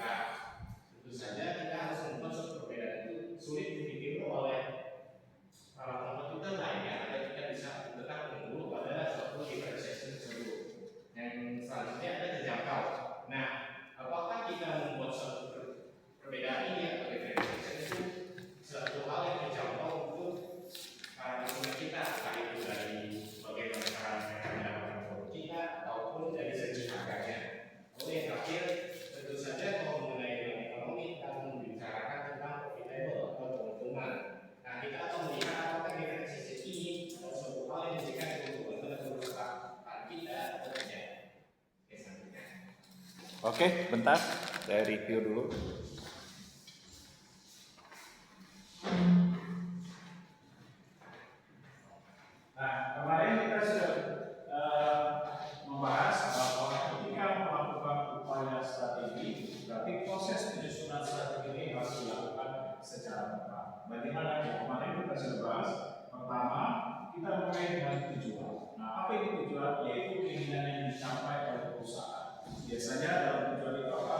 murah. Tentu saja kita harus membuat suatu perbedaan itu sulit ditiru oleh kompetitor lainnya agar kita bisa tetap unggul pada suatu differentiation tersebut. Yang selanjutnya ada terjangkau. Nah, apakah kita membuat suatu perbedaan ini atau differentiation itu suatu hal yang terjangkau untuk para konsumen kita, entah itu dari bagaimana cara mereka mendapatkan produk kita ataupun dari segi harganya. Lalu yang terakhir, tentu saja kalau mengenai nilai ekonomi kita akan membicarakan tentang profitable atau keuntungan. Nah, kita akan melihat apakah differentiation ini adalah suatu hal yang memberikan keuntungan pada perusahaan kita atau tidak. Oke, selanjutnya. Oke, bentar, saya review dulu. Nah, kemarin kita sudah membahas bahwa ketika melakukan upaya strategi, berarti proses penyusunan strategi ini harus dilakukan secara tepat. Bagaimana ya? Kemarin kita sudah bahas. Pertama, kita mulai dengan tujuan. Nah, apa itu tujuan? Yaitu keinginan yang dicapai oleh perusahaan. Biasanya dalam tujuan itu apa?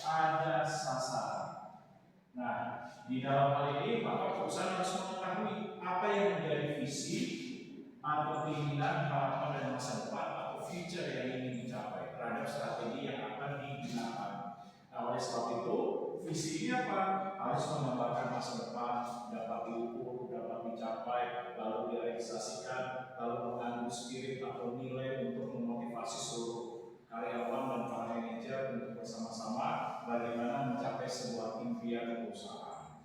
Ada sasaran. Nah, di dalam hal ini maka perusahaan harus mengetahui apa yang menjadi visi atau keinginan, harapan dan masa depan atau future yang ingin dicapai terhadap strategi yang akan digunakan. Nah, oleh sebab itu, visi ini apa? Harus menggambarkan masa depan, dapat diukur, dapat dicapai, lalu direalisasikan, lalu mengandung spirit atau nilai untuk memotivasi seluruh karyawan dan para manajer untuk bersama-sama bagaimana mencapai sebuah impian perusahaan.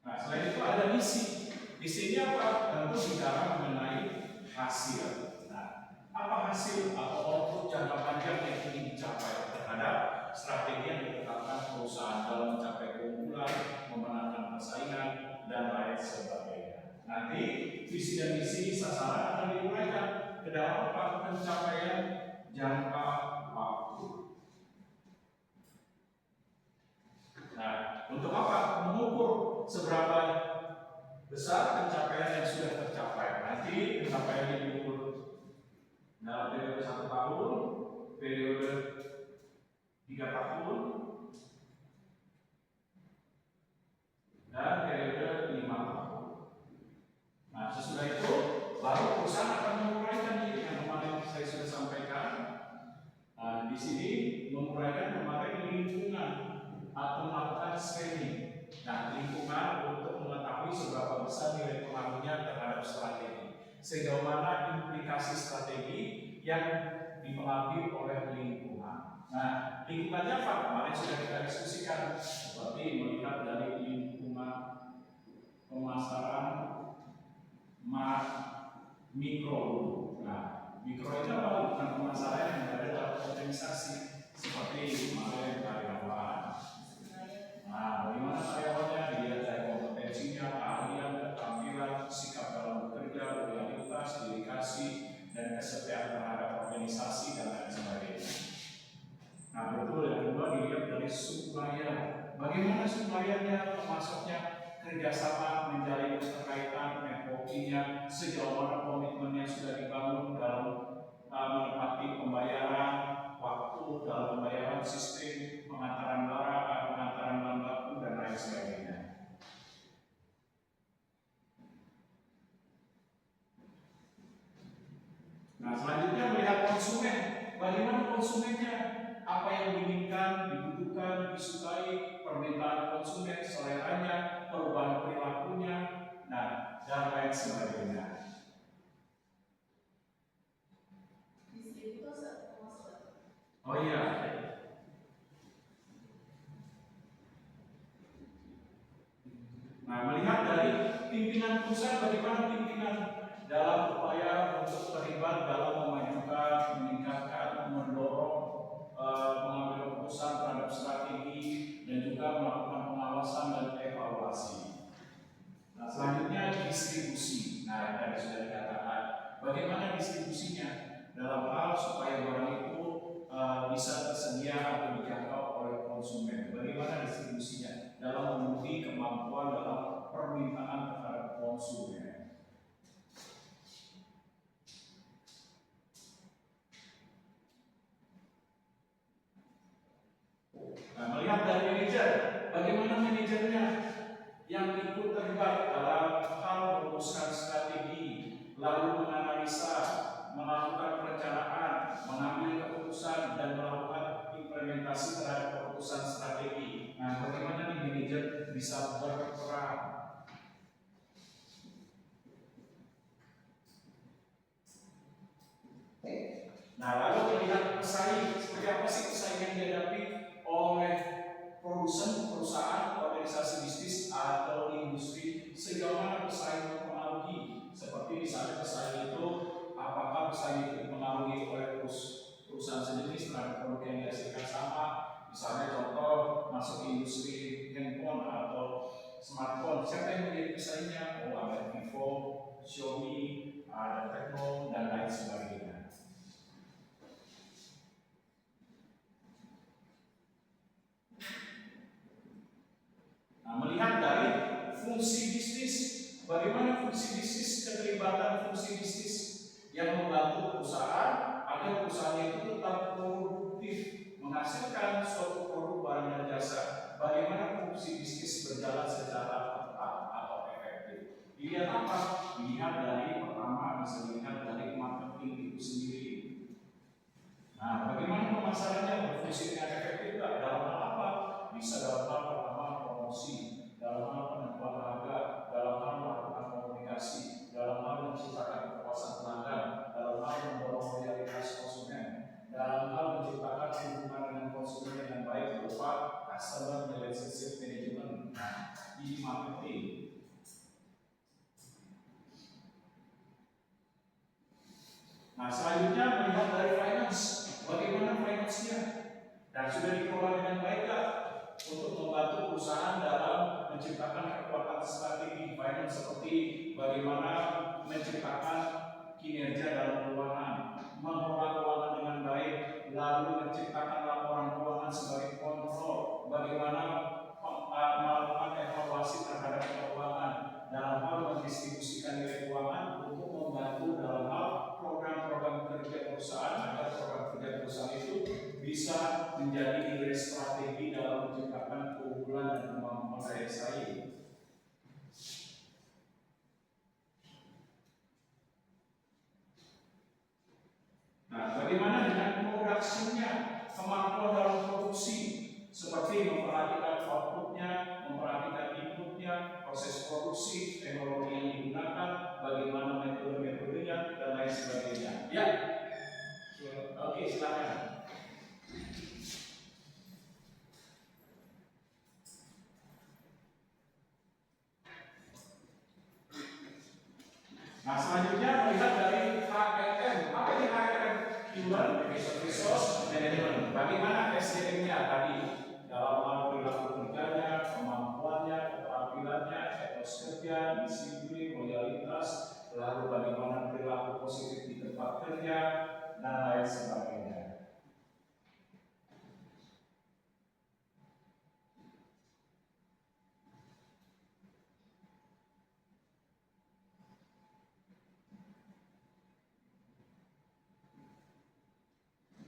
Nah, selain itu ada misi. Misi ini apa? Tentu bicara mengenai hasil. Nah, apa hasil atau output jangka panjang yang ingin dicapai terhadap strategi yang ditetapkan perusahaan dalam mencapai keunggulan, memenangkan persaingan, dan lain sebagainya. Nanti visi dan misi sasaran akan diuraikan ke dalam pencapaian jangka waktu. Nah, untuk apa? Mengukur seberapa besar pencapaian yang sudah tercapai. Nanti pencapaian yang diukur dalam periode 1 tahun, periode 3 tahun, dan periode 5 tahun. Nah, sesudah itu baru perusahaan akan menguraikan ini yang kemarin saya sudah sampaikan. Nah, di sini menguraikan kemarin lingkungan atau melakukan screening. Nah, lingkungan untuk mengetahui seberapa besar nilai pengaruhnya terhadap strategi, sejauh mana implikasi strategi yang dipengaruhi oleh lingkungan. Nah, lingkungannya apa? Kemarin sudah kita diskusikan, seperti melihat dari lingkungan pemasaran mikro. Nah, mikro itu apa? Lingkungan pemasaran yang berada dalam organisasi, seperti kemarin karyawan. Nah, bagaimana karyawannya dilihat dari kompetensinya, keahlian, keterampilan, sikap dalam bekerja, loyalitas, dedikasi, dan kesetiaan terhadap organisasi dan lain sebagainya. Nah, betul yang kedua dilihat dari supplier. Bagaimana suppliernya, termasuknya kerjasama, menjalin keterkaitan, networkingnya, sejauh mana komitmen yang sudah dibangun dalam menepati pembayaran, waktu dalam pembayaran, sistem pengantaran barang, pengantaran bahan baku, dan lain sebagainya. Nah, selanjutnya melihat konsumen. Bagaimana konsumennya? Apa yang diinginkan, dibutuhkan, disukai, permintaan konsumen, seleranya, perubahan perilakunya, nah, dan lain sebagainya. Oh iya. Nah, melihat dari pimpinan pusat, bagaimana pimpinan dalam upaya untuk terlibat dalam memajukan, meningkatkan, mendorong pengambilan keputusan terhadap strategi dan juga melakukan pengawasan dan evaluasi. Nah, selanjutnya distribusi. Nah, tadi sudah dikatakan bagaimana distribusinya dalam hal supaya barang itu bisa tersedia atau dijangkau oleh konsumen. Bagaimana distribusinya dalam memenuhi kemampuan dalam permintaan terhadap konsumen. Nah, melihat dari manajer, bagaimana manajernya yang ikut terlibat dalam hal merumuskan strategi, lalu menganalisa, melakukan perencanaan, mengambil keputusan, dan melakukan implementasi terhadap keputusan strategi. Nah, bagaimana nih manajer bisa berperan? Nah, lalu melihat pesaing, seperti apa sih pesaing yang dihadapi oleh perusahaan, organisasi bisnis atau industri, sejauh mana pesaing mempengaruhi? Seperti misalnya pesaing itu, apakah pesaing itu dipengaruhi oleh perusahaan sejenis terhadap produk yang dihasilkan sama? Misalnya contoh masuk industri handphone atau smartphone, siapa yang menjadi pesaingnya? Oh, ada Vivo, Xiaomi, ada Tecno, dan lain sebagainya. Nah, melihat dari fungsi bisnis, bagaimana fungsi bisnis, keterlibatan fungsi bisnis yang membantu perusahaan agar perusahaan itu tetap produktif, menghasilkan suatu produk barang dan jasa. Bagaimana fungsi bisnis berjalan secara tepat atau efektif? Dilihat apa? Dilihat dari pertama, bisa dilihat dari marketing itu sendiri. Nah, bagaimana pemasarannya berfungsi dengan efektif? Dalam hal apa? Bisa dalam hal pertama promosi, dalam hal penentuan harga, dalam hal melakukan komunikasi, dalam hal menciptakan kepuasan pelanggan, dalam hal mendorong loyalitas konsumen, dalam hal menciptakan hubungan dengan konsumen yang baik berupa customer relationship management. Nah, ini marketing. Nah, selanjutnya melihat dari finance, bagaimana finance-nya dan sudah dikelola dengan baik untuk membantu perusahaan dalam menciptakan kekuatan strategi finance, seperti bagaimana menciptakan kinerja dalam keuangan, mengelola keuangan dengan baik, lalu menciptakan laporan keuangan sebagai kontrol, bagaimana melakukan evaluasi terhadap keuangan dalam hal mendistribusikan nilai keuangan untuk membantu dalam hal program-program kerja perusahaan agar program kerja perusahaan itu bisa menjadi nilai strategi dalam menciptakan keunggulan dan kemampuan daya saing. Nah, bagaimana dengan produksinya, kemampuan dalam produksi, seperti memperhatikan outputnya, memperhatikan inputnya, proses produksi, teknologi yang digunakan, bagaimana metode-metodenya, dan lain sebagainya. Ya, oke, silakan. Nah, selanjutnya melihat dari HRM. Apa ini HRM? Human Resource Management. Bagaimana SDM-nya tadi dalam hal perilaku kerjanya, kemampuannya, keterampilannya, etos kerja, disiplin, loyalitas, lalu bagaimana perilaku positif di tempat kerja, dan lain sebagainya.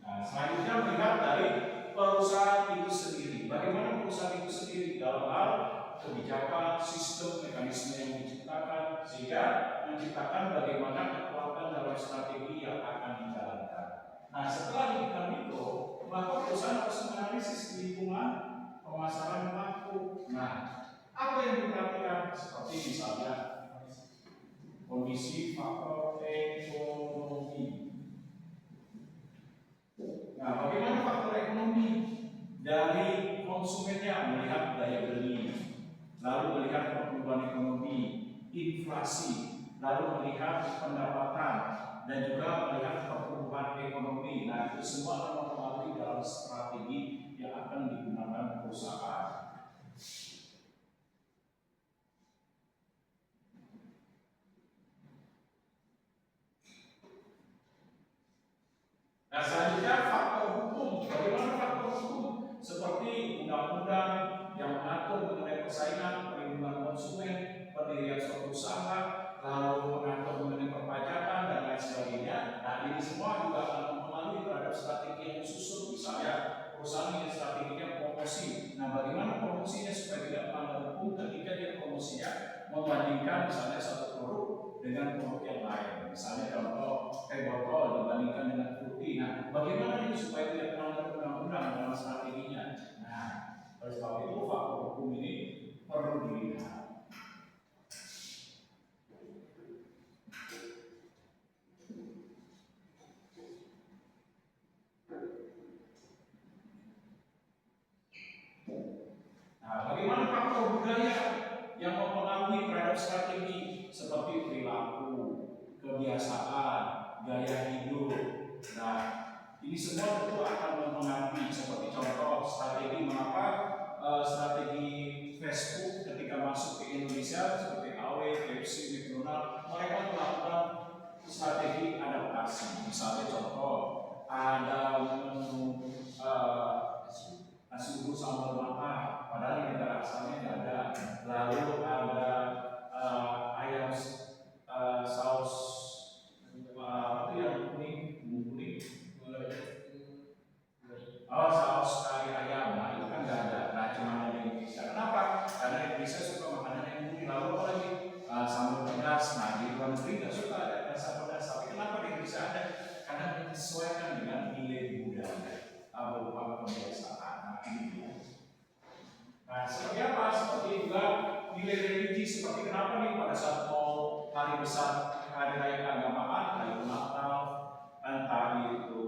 Nah, selanjutnya melihat dari perusahaan itu sendiri. Bagaimana perusahaan itu sendiri dalam hal kebijakan, sistem, mekanisme yang diciptakan, sehingga menciptakan bagaimana kekuatan dalam strategi yang akan dijalankan. Nah, setelah dilakukan itu, maka perusahaan harus menganalisis lingkungan pemasaran pelaku. Nah, apa yang diperhatikan? Seperti misalnya kondisi faktor ekonomi. Nah, bagaimana faktor ekonomi dari konsumennya, melihat daya beli, lalu melihat pertumbuhan ekonomi, inflasi, lalu melihat pendapatan, dan juga melihat pertumbuhan ekonomi. Nah, itu semua akan mempengaruhi dalam strategi yang akan digunakan perusahaan. Nah, selanjutnya faktor hukum. Bagaimana faktor hukum? Seperti undang-undang yang mengatur mengenai persaingan, perlindungan konsumen, pendirian suatu usaha, lalu mengatur mengenai perpajakan dan lain sebagainya. Nah, ini semua juga akan mempengaruhi terhadap strategi yang disusun. Misalnya, perusahaan ini strateginya promosi. Nah, bagaimana promosinya supaya tidak melanggar hukum ketika dia promosinya membandingkan misalnya satu produk dengan produk yang lain. Misalnya contoh teh botol dibandingkan dengan fruity. Nah, bagaimana ini supaya tidak melanggar undang-undang dalam strateginya? Nah, oleh sebab itu faktor hukum ini perlu dilihat. Nah, bagaimana faktor budaya yang mempengaruhi terhadap strategi seperti perilaku, kebiasaan, gaya hidup. Nah, ini semua tentu akan mempengaruhi. Seperti contoh strategi mengapa strategi Facebook ketika masuk ke Indonesia seperti AW, Pepsi, McDonald, mereka melakukan strategi adaptasi. Misalnya contoh ada menu nasi uduk sambal matah, padahal di negara asalnya tidak ada. Lalu ada ayam saus apa itu yang kuning, kuning. Oh, saus kari ayam, nah itu kan tidak ada. Nah, cuma ada di Indonesia. Kenapa? Karena Indonesia suka makanan yang kuning. Lalu apa lagi? Sambal pedas. Nah, di luar negeri tidak suka ada rasa pedas. Tapi kenapa di Indonesia ada? Karena disesuaikan dengan nilai budaya, berupa kebiasaan. Nah, seperti apa? Seperti juga nilai religi. Seperti kenapa nih pada saat mau hari besar, hari raya keagamaan, hari Natal, entah itu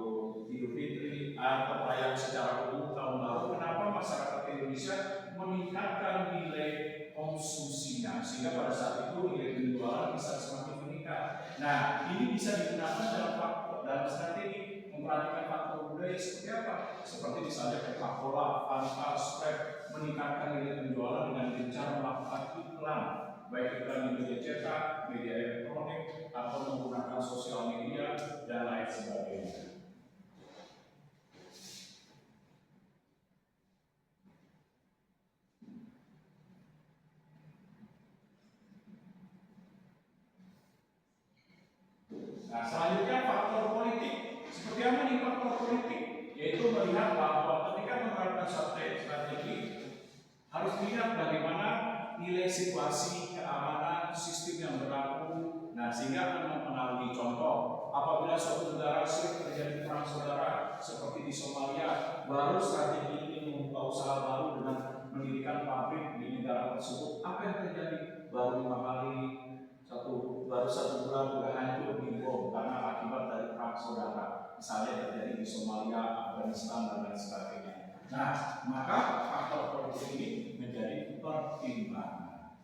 Idul Fitri atau perayaan secara umum tahun baru, kenapa masyarakat Indonesia meningkatkan nilai konsumsinya sehingga pada saat itu nilai penjualan bisa semakin meningkat. Nah, ini bisa digunakan dalam strategi memperhatikan faktor budaya seperti apa? Seperti misalnya Coca-Cola, Fanta, Sprite meningkatkan nilai penjualan dengan gencar melakukan iklan, baik iklan di media cetak, media elektronik, atau menggunakan sosial media dan lain sebagainya. Nah, selanjutnya faktor politik. Seperti apa nih faktor politik? Yaitu melihat bahwa ketika menerapkan strategi harus dilihat bagaimana nilai situasi keamanan sistem yang berlaku. Nah, sehingga akan mempengaruhi. Contoh, apabila suatu negara sering terjadi perang saudara seperti di Somalia, baru strategi ini membuka usaha baru dengan mendirikan pabrik di negara tersebut. Apa yang terjadi? Baru 5 hari, baru 1 bulan sudah hancur di bom karena akibat dari perang saudara. Misalnya terjadi di Somalia, Afghanistan, dan lain sebagainya. Nah, maka faktor politik ini menjadi pertimbangan.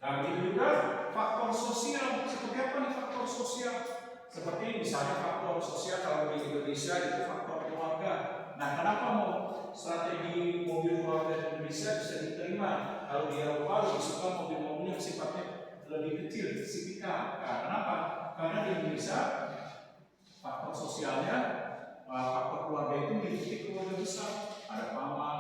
Nah, begitu juga faktor sosial. Seperti apa nih faktor sosial? Seperti misalnya faktor sosial kalau di Indonesia itu faktor keluarga. Nah, kenapa mau strategi mobil keluarga di Indonesia bisa diterima? Kalau di Eropa lebih suka mobil-mobil yang sifatnya lebih kecil, tipikal. Nah, kenapa? Karena di Indonesia faktor sosialnya, faktor keluarga itu meliputi keluarga besar. Ada paman,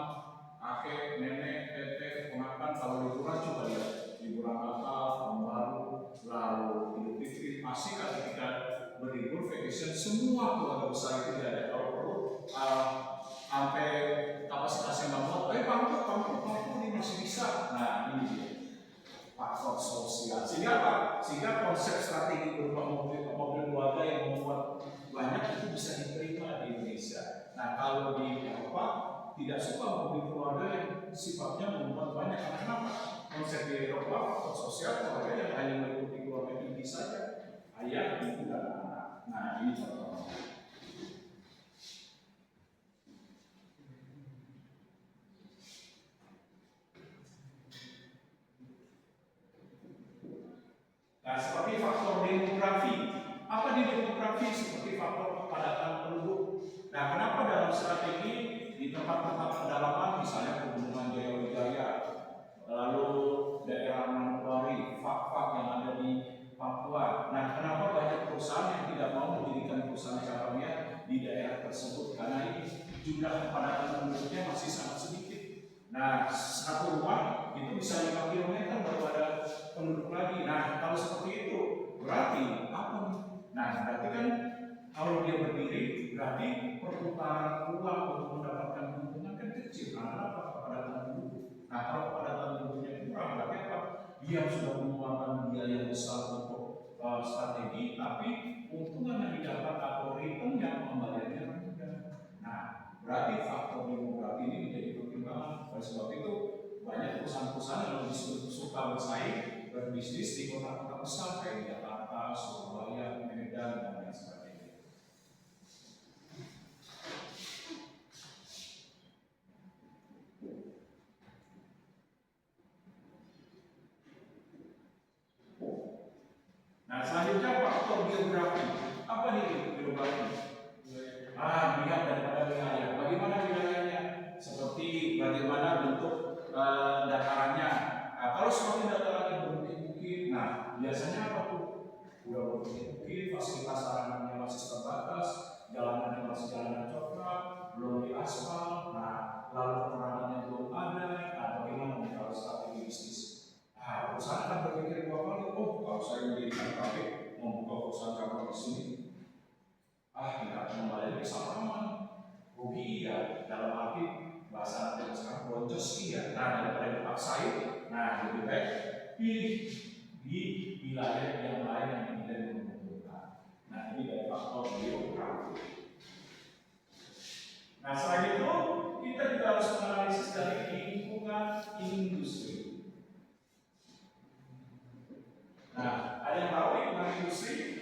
kakek, nenek, tete, ponakan. Kalau liburan coba lihat, liburan Natal, tahun baru, lalu Idul Fitri, pasti ketika berlibur vacation semua keluarga besar itu ada. Kalau perlu sampai kapasitasnya nggak muat, kamu ini masih bisa. Nah, ini dia faktor sosial. Sehingga apa? Sehingga konsep strategi berupa mobil keluarga yang membuat banyak itu bisa diterima di Indonesia. Nah, kalau di Eropa tidak suka mobil keluarga yang sifatnya membuat banyak. Karena kenapa? Konsep di Eropa faktor sosial keluarga yang hanya meliputi keluarga inti saja, ayah, ibu, dan anak. Nah, ini contohnya. Nah, seperti faktor demografi. Apa di demografi? Seperti faktor kepadatan penduduk. Nah, kenapa dalam strategi di tempat-tempat pedalaman, misalnya Pegunungan Jaya, lalu daerah Manokwari, Fak-Fak yang ada di Papua. Nah, kenapa banyak perusahaan yang tidak mau mendirikan perusahaan cabangnya di daerah tersebut? Karena ini jumlah kepadatan penduduknya masih sangat sedikit. Nah, satu rumah itu bisa 5 km baru ada penduduk lagi. Nah, dia sudah mengeluarkan biaya besar untuk strategi, tapi keuntungan yang didapat atau return yang pengembaliannya rendah. Nah, berarti faktor demografi ini menjadi pertimbangan. Oleh sebab itu, banyak perusahaan-perusahaan yang lebih suka bersaing berbisnis di kota-kota besar kayak di Jakarta, Surabaya, Medan, dan lain sebagainya. Nah, selanjutnya faktor geografi. Apa nih geografi? Lihat daripada wilayah. Bagaimana wilayahnya? Seperti bagaimana bentuk datarannya. Kalau semakin datarannya berbukit-bukit, nah biasanya apa tuh? Udah berbukit-bukit, fasilitas sarananya masih terbatas, jalanannya masih jalanan coklat, belum diaspal. Nah, lalu penerangannya belum ada. Nah, bagaimana nih kalau strategi bisnis? Perusahaan akan berpikir dua kali. Kalau saya mendirikan pabrik, membuka perusahaan cabang di sini, tidak akan kembali bisa aman. Rugi ya, dalam arti bahasa yang sekarang boncos iya. Nah, daripada dipaksain, nah lebih baik pilih di wilayah yang lain yang tidak menguntungkan. Nah, ini dari faktor geografi. Nah, selain itu kita juga harus menganalisis dari lingkungan industri. Nah, ada yang tahu lingkungan industri?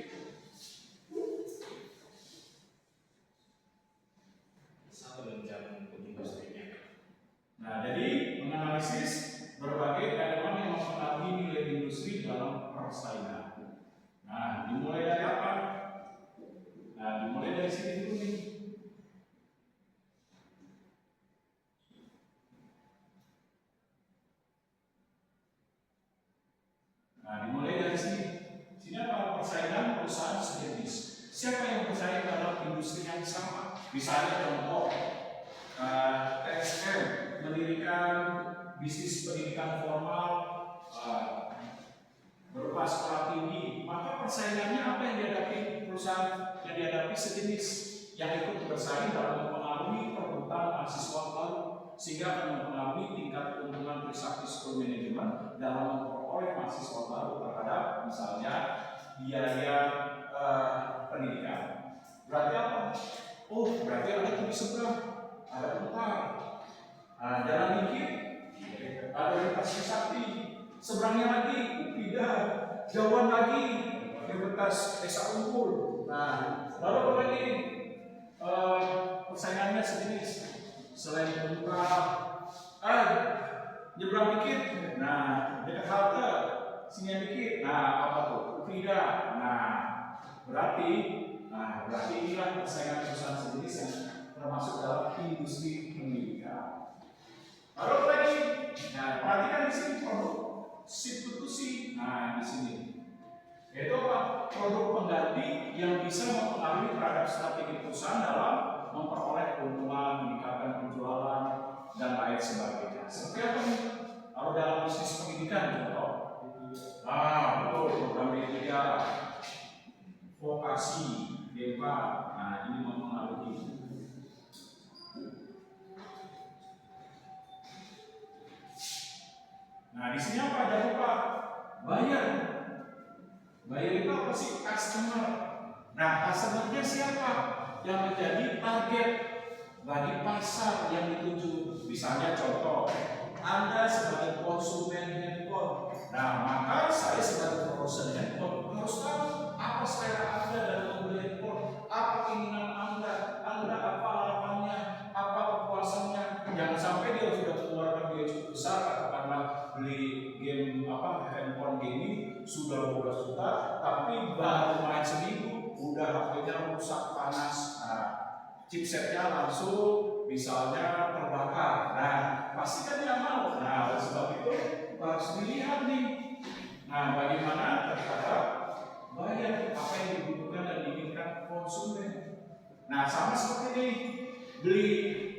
Nah, jadi menganalisis berbagai elemen yang mempengaruhi nilai industri dalam persaingan. Nah, dimulai dari apa? Nah, dimulai dari sini dulu nih. Nah, dimulai dari sini. Sini apa? Persaingan perusahaan sejenis. Siapa yang bersaing dalam industri yang sama? Misalnya contoh, TSM mendirikan bisnis pendidikan formal berupa sekolah tinggi, maka persaingannya apa yang dihadapi perusahaan yang dihadapi sejenis yang ikut bersaing dalam mempengaruhi perebutan mahasiswa baru sehingga akan mempengaruhi tingkat keuntungan Trisakti School Management dalam memperoleh mahasiswa baru terhadap misalnya biaya pendidikan. Berarti apa? Berarti ada tuh di seberang, ada Untar, jalan dikit, ada Universitas Trisakti, seberangnya lagi UPIDA, jauhan lagi Universitas Esa Unggul. Nah, lalu apa lagi? Persaingannya sejenis. Selain Untar, nyebrang dikit, nah dekat halte, sini dikit, nah apa tuh? UPIDA. Nah, berarti inilah persaingan perusahaan sejenis yang termasuk dalam industri pendidikan. Lalu lagi, nah perhatikan di sini produk substitusi. Nah di sini, yaitu apa? Produk pengganti yang bisa mempengaruhi terhadap strategi perusahaan dalam memperoleh keuntungan, meningkatkan penjualan dan lain sebagainya. Seperti apa nih? Kalau dalam bisnis pendidikan contoh, betul program media, vokasi, DEPA. Nah ini mempengaruhi. Nah, di sini apa? Jangan lupa bayar. Bayar itu apa sih? Customer. Nah, customernya siapa? Yang menjadi target bagi pasar yang dituju. Misalnya contoh, Anda sebagai konsumen handphone. Nah, maka saya sebagai konsumen handphone harus tahu apa selera Anda dalam membeli handphone, apa keinginan Anda apa harapannya, apa kepuasannya. Jangan sampai dia sudah mengeluarkan biaya cukup besar, katakanlah beli game handphone gaming sudah 12 juta, tapi baru main seminggu udah HP-nya rusak panas. Nah, chipsetnya langsung misalnya terbakar. Nah, pasti kan dia mau. Nah, oleh sebab itu harus dilihat nih. Nah, bagaimana terhadap bayar apa yang dibutuhkan dan diinginkan konsumen. Nah, sama seperti ini. Beli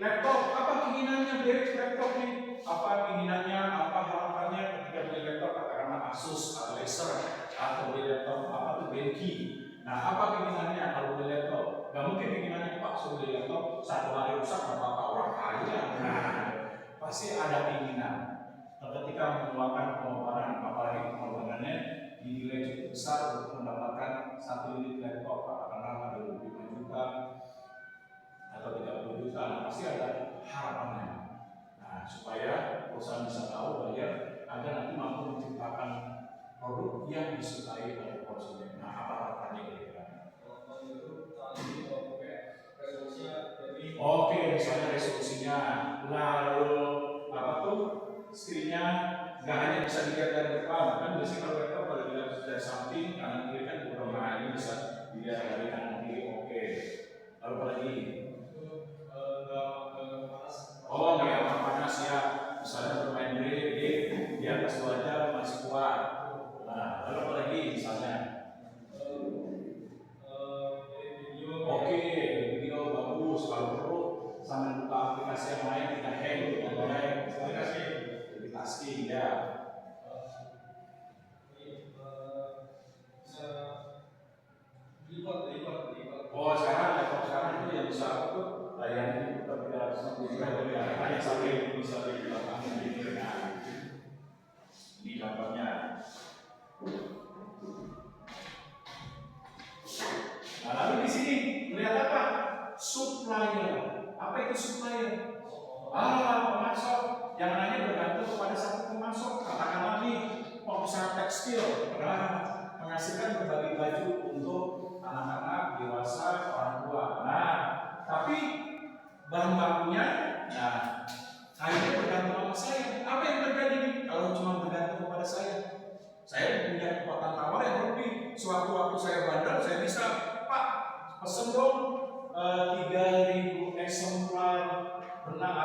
laptop, apa keinginannya beli laptop nih? Apa keinginannya, apa harapannya ketika beli laptop, katakanlah Asus atau Acer, atau beli laptop apa tuh Benki. Nah, apa keinginannya kalau beli laptop? Gak mungkin keinginannya Pak, saya beli laptop satu hari rusak apa orang kaya. Nah, pasti ada keinginan. Ketika mengeluarkan pengeluaran, apalagi besar untuk mendapatkan 1 unit laptop, katakanlah ada 25 juta atau 30 juta, nah pasti ada harapannya. Nah, supaya perusahaan bisa tahu bayar agar nanti mampu menciptakan produk yang disukai oleh konsumen. Nah, apa harapannya kira-kira? Oke, misalnya resolusinya, lalu apa tuh screen-nya nggak hanya bisa dilihat dari depan, kan biasanya kalau laptop kalau dilihat dari samping kanan kiri kan kurang, nah ini bisa dilihat dari kanan kiri. Oke, lalu apa lagi? Oh, nggak gampang panas ya, misalnya bermain game di atas 2 jam masih kuat. Nah, lalu apa lagi misalnya? Oke, video bagus, kalau perlu sambil buka aplikasi yang lain tidak hang, tidak lag, multitasking ya. Oh, sekarang laptop sekarang itu yang bisa apa tuh? Layarnya kita tidak hanya sampai bisa di belakang ini. Nah, ini contohnya. Nah, lalu di sini melihat apa? Supplier. Apa itu supplier? Pemasok. Yang nanya bergantung kepada satu pemasok. Katakanlah nih pengusaha tekstil pernah menghasilkan berbagai baju untuk anak-anak, dewasa, orang tua. Nah, tapi bahan bakunya, nah akhirnya bergantung sama saya. Apa yang terjadi nih kalau cuma bergantung kepada saya? Saya punya kekuatan tawar yang lebih. Sewaktu-waktu saya bandel, saya bisa, Pak, pesen dong 3.000 eksemplar benang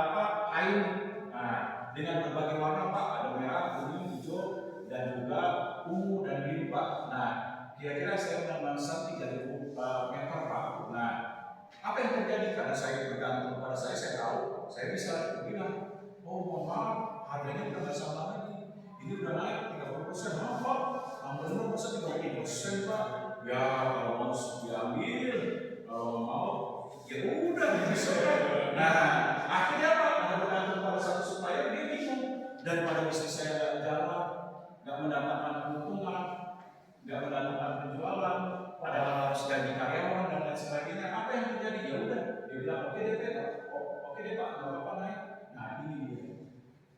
kain. Nah, dengan berbagai warna, Pak, ada merah, kuning, hijau, dan juga ungu dan biru, Pak. Nah, kira-kira saya memesan 3.000 meter, Pak. Nah, apa yang terjadi? Karena saya bergantung pada saya tahu, saya bisa bilang, oh mohon maaf, harganya udah nggak sama lagi. Ini udah naik 30%, maaf Pak, benar masa 30%, Pak? Ya kalau mau diambil, kalau mau ya udah bisa. Nah, akhirnya Pak, ada bergantung pada satu supplier, dia bingung. Daripada bisnis saya nggak jalan, nggak mendapatkan keuntungan, nggak mendapatkan penjualan, padahal harus gaji karyawan dan lain sebagainya. Apa yang terjadi? Ya udah, dia bilang oke deh Pak, oke deh Pak, nggak apa-apa naik. Nah ini dia.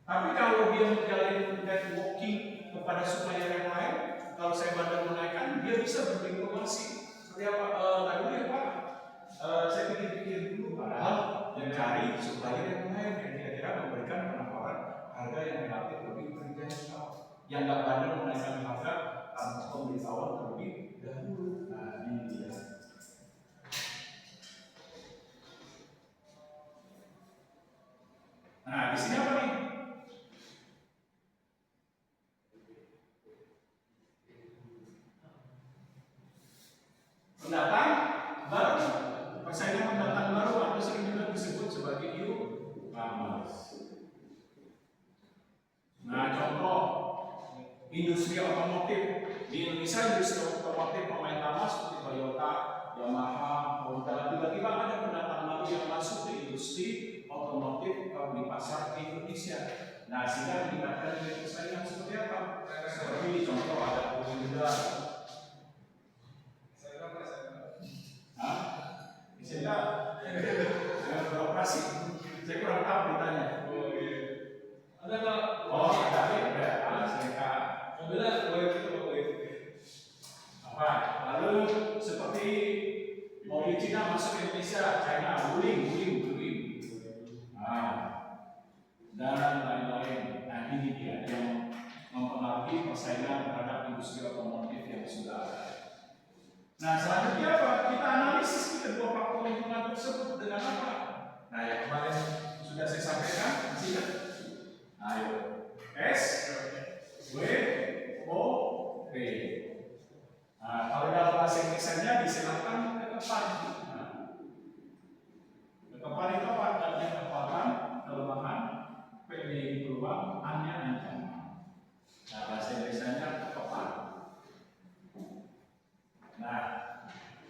Tapi kalau dia menjalin networking kepada supplier yang lain, kalau saya bandar menaikkan, dia bisa berinformasi. Seperti apa? Tadi ya Pak, saya pikir-pikir dulu, padahal yang cari supplier yang lain yang kira-kira memberikan penawaran harga yang relatif lebih terjangkau, yang nggak bandar menaikkan harga tanpa pemberitahuan terlebih dahulu. Nah ini dia. Nah di sini apa nih? Pendatang baru, persaingan pendatang baru atau sering juga disebut sebagai e-commerce. Nah contoh industri otomotif di Indonesia, industri otomotif pemain lama seperti Toyota, Yamaha, Honda, tiba-tiba ada pendatang baru yang masuk ke industri otomotif di pasar di Indonesia. Nah sehingga meningkatkan nilai persaingan seperti apa? Seperti contoh ada Honda. Saya beroperasi, saya kurang tahu beritanya. Ada nggak? Oh ada mereka. Mobilnya apa? Lalu seperti mobil Cina masuk ke Indonesia, China, guling. Nah, dan lain-lain. Nah ini dia yang mempengaruhi persaingan terhadap industri otomotif yang sudah ada. Nah selanjutnya apa? Kita analisis kedua faktor lingkungan tersebut dengan apa? Nah yang kemarin sudah saya sampaikan, masih ingat? Ayo, S, W, O, P. Nah kalau dalam bahasa Indonesia disilakan kekepan. Kekepan itu apa? Artinya kekuatan, kelemahan, P ini peluang, A-nya ancaman. Nah bahasa Indonesia kekepan. Nah,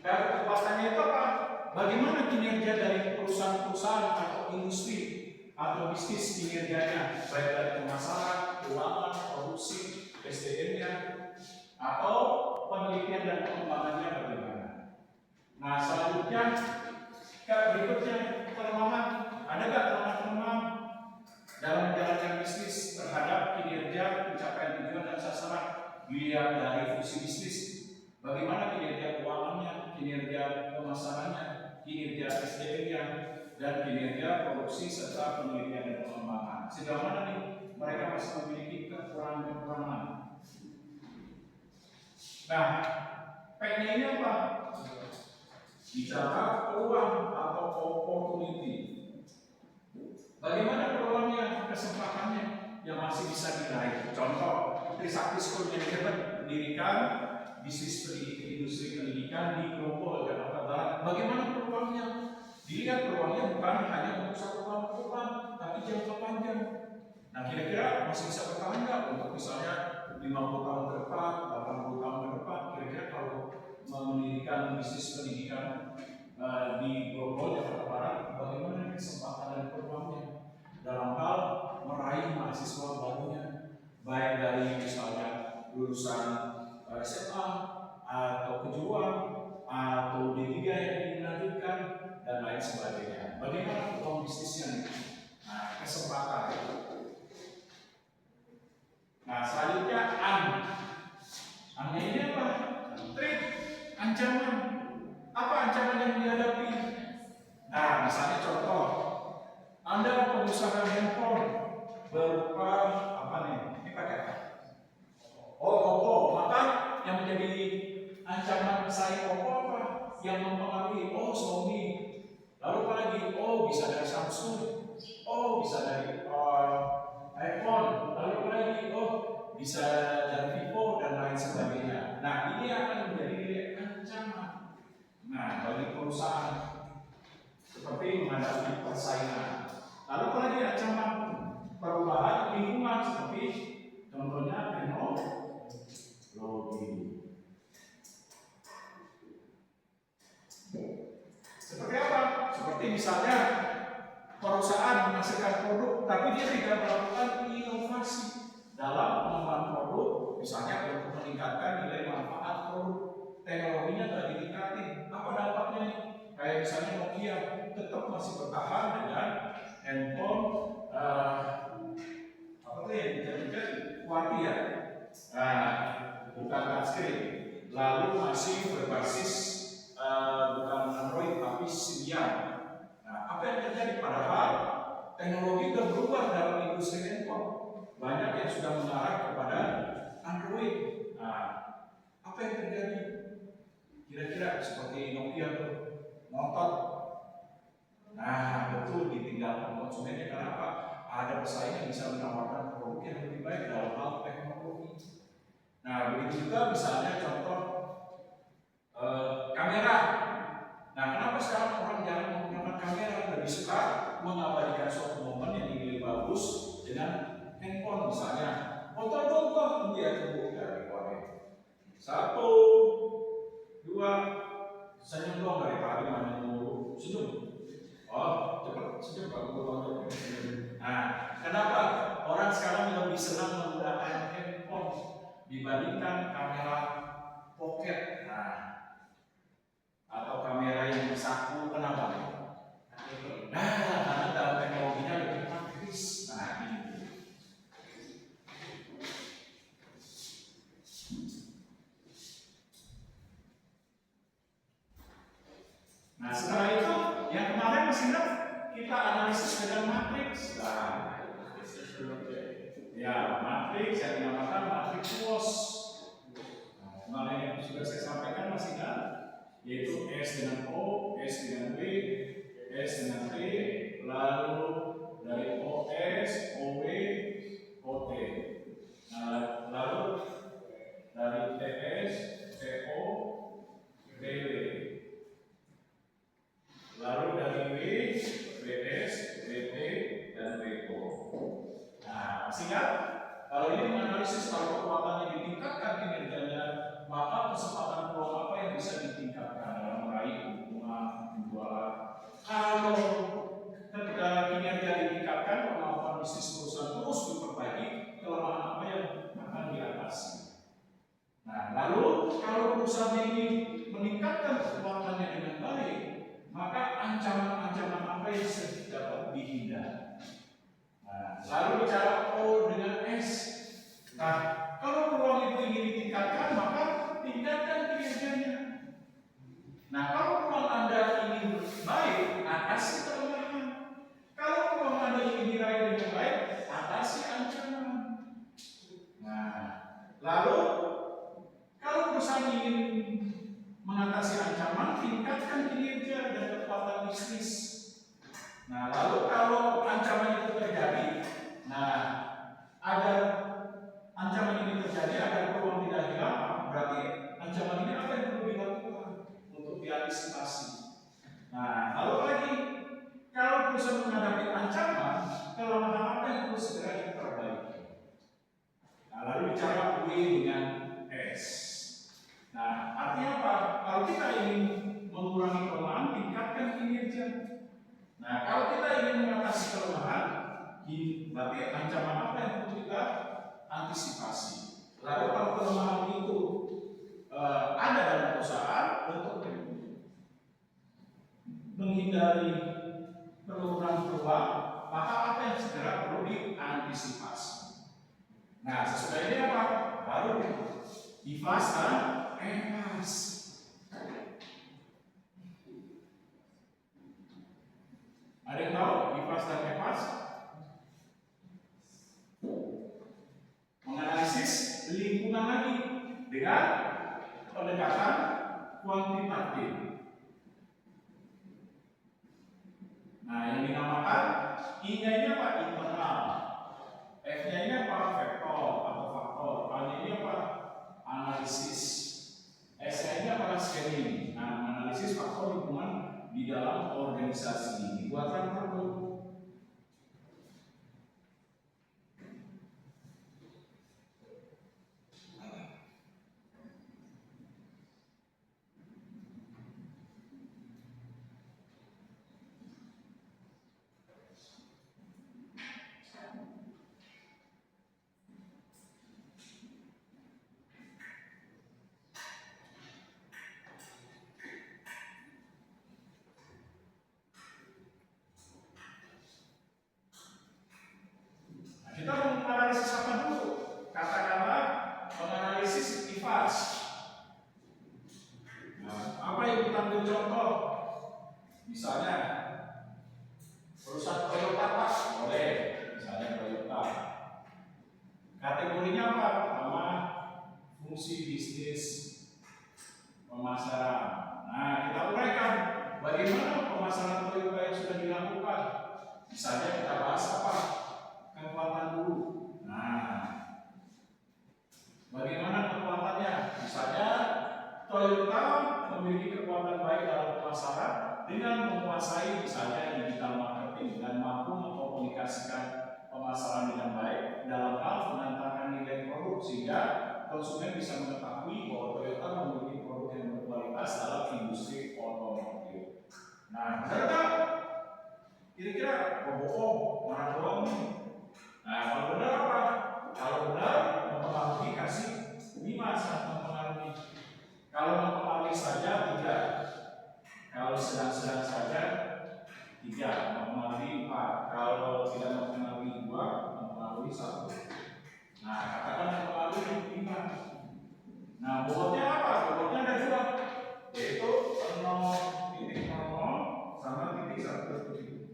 dari kekuatannya itu apa? Bagaimana kinerja dari perusahaan-perusahaan atau industri atau bisnis kinerjanya, baik dari pemasaran, keuangan, produksi, SDM-nya, atau dan pengembangannya bagaimana. Nah, selanjutnya berikutnya kelemahan. Ada nggak kelemahan dalam menjalankan bisnis terhadap kinerja, pencapaian tujuan dan sasaran? Dilihat dari fungsi bisnis, bagaimana kinerja keuangannya, kinerja pemasarannya, kinerja SDM-nya, dan kinerja produksi serta penelitian dan pengembangan. Sejauh mana nih mereka masih memiliki kekurangan-kekurangan? Nah, P-nya ini apa? Bicara peluang atau opportunity. Bagaimana peluangnya, kesempatannya yang masih bisa diraih? Contoh, Trisakti School Management mendirikan bisnis industri pendidikan di Grogol, Jakarta Barat. Bagaimana peluangnya? Dilihat peluangnya bukan hanya untuk 1 tahun ke depan, tapi jangka panjang. Nah, kira-kira masih bisa bertahan nggak untuk misalnya 50 tahun ke depan, 80 tahun ke depan? Kira-kira kalau mendirikan bisnis pendidikan di Grogol, Jakarta Barat, bagaimana kesempatan dan peluangnya dalam hal meraih mahasiswa barunya, baik dari misalnya lulusan SMA atau kejuruan atau D3 yang dilanjutkan dan lain sebagainya. Bagaimana peluang bisnisnya? Nah, kesempatan. Nah, selanjutnya ini apa? Threat, ancaman. Apa ancaman yang dihadapi? Nah, misalnya contoh, Anda pengusaha handphone berupa apa nih? Ini pakai apa? Oppo. Maka yang menjadi ancaman saya Oppo apa? Yang mempengaruhi, Sony. Lalu apa lagi? Bisa dari Samsung. Bisa dari iPhone. Lalu apa lagi? Bisa dari Vivo dan lain sebagainya. Nah, ini akan menjadi ancaman. Nah, bagi perusahaan seperti menghadapi persaingan. Lalu apa lagi ancaman? Perubahan lingkungan seperti contohnya teknologi. Seperti apa? Seperti misalnya perusahaan menghasilkan produk, tapi dia tidak melakukan inovasi dalam pengembangan produk, misalnya untuk meningkatkan nilai manfaat produk. Teknologinya tidak ditingkatin. Apa dampaknya? Kayak misalnya Nokia tetap masih bertahan dengan handphone apa tuh yang dijadikan QWERTY ya? Bukan touchscreen. Lalu masih berbasis bukan Android tapi Symbian. Nah, apa yang terjadi? Padahal teknologi sudah berubah dalam industri handphone. Banyak yang sudah mengarah kepada Android. Nah, apa yang terjadi? Kira-kira seperti Nokia tuh ngotot. Nah, betul ditinggalkan konsumennya karena apa? Ada pesaing yang bisa menawarkan produk yang lebih baik dalam hal teknologi. Nah, begitu juga misalnya contoh kamera. Nah, kenapa sekarang orang jarang menggunakan kamera? Lebih suka mengabadikan suatu momen yang dinilai bagus dengan handphone misalnya. Foto dong kok, dia tunggu dari korea. 1, 2, senyum dong dari tadi mana dulu senyum. Cepat senyum Pak Gubernur. Nah, kenapa orang sekarang lebih senang menggunakan handphone dibandingkan kamera pocket? Nah, atau kamera yang bersaku, kenapa? Karena dalam teknologinya lebih praktis. Nah, ini. Nah, setelah itu yang kemarin masih ingat kita analisis dengan matriks. Matriks yang dinamakan matriks WOS. Kemarin yang sudah saya sampaikan masih ingat, yaitu S dengan O, S dengan W, S dengan T, lalu dari OS, OW, OT. Lalu dari TS, TO, BW. Lalu dari W, WS, WP, dan WO. Nah, masih ingat? Kalau ini menganalisis kalau kekuatannya ditingkatkan kinerjanya, maka kesempatan peluang apa yang bisa ditingkatkan dalam meraih keuntungan penjualan. Kalau kinerja ditingkatkan, kemampuan bisnis perusahaan terus diperbaiki, kelemahan perusahaan ini meningkatkan kekuatannya dengan baik, maka ancaman-ancaman apa yang dapat dihindari. Nah, lalu bicara O dengan S. Nah, kalau peluang itu ingin ditingkatkan, maka tingkatkan kinerjanya. Nah, kalau peluang Anda ingin baik, atasi kelemahan. Kalau peluang Anda ingin diraih dengan baik, atasi ancaman. Nah, lalu kalau perusahaan ingin mengatasi ancaman, tingkatkan kinerja dan kekuatan bisnis. Nah, lalu kalau ancaman itu terjadi, nah, agar ancaman ini terjadi, agar peluang tidak hilang, berarti ancaman ini apa yang perlu dilakukan untuk diantisipasi. Nah, lalu lagi, kalau perusahaan menghadapi ancaman, kelemahan apa yang perlu segera diperbaiki. Nah, lalu bicara W dengan S. Nah, artinya apa? Kalau kita ingin mengurangi kelemahan, tingkatkan kinerja. Nah, kalau kita ingin mengatasi kelemahan, berarti ancaman apa yang perlu kita antisipasi. Lalu kalau kelemahan itu ada dalam perusahaan, untuk menghindari penurunan peluang, maka apa yang segera perlu diantisipasi. Nah, sesudah ini apa? Baru IFAS dan EFAS. Ada yang tahu IFAS dan EFAS? Menganalisis lingkungan lagi dengan pendekatan kuantitatif. Nah, yang dinamakan I-nya ini apa? Internal. F-nya ini apa? Vektor atau faktor. A-nya ini apa? Analisis. S-nya ini apa? Scanning. Nah, menganalisis faktor lingkungan di dalam organisasi. Dibuatkan perlu. Kita menganalisis apa dulu? Katakanlah menganalisis IFAS. Nah, apa yang kita ambil contoh? Misalnya perusahaan Toyota Pak, boleh. Misalnya Toyota. Kategorinya apa? Pertama, fungsi bisnis pemasaran. Nah, kita uraikan bagaimana pemasaran Toyota yang sudah dilakukan. Misalnya kita bahas apa? Kekuatan dulu. Nah, bagaimana kekuatannya? Misalnya Toyota memiliki kekuatan baik dalam pemasaran dengan menguasai misalnya digital marketing dan mampu mengkomunikasikan pemasaran dengan baik dalam hal mengantarkan nilai produk sehingga konsumen bisa mengetahui bahwa Toyota memiliki produk yang berkualitas dalam industri otomotif. Nah, benar nggak? Kira-kira bohong, mana bohong nih? Nah, kalau benar apa? Kalau benar, mempengaruhi kasih 5 sangat mempengaruhi. Kalau mempengaruhi saja 3. Kalau sedang-sedang saja 3, mempengaruhi 4. Kalau tidak mempengaruhi 2, mempengaruhi 1. Nah, katakan mempengaruhi 5. Nah, bobotnya apa? Bobotnya ada 2, yaitu 0,00 sama 1,1.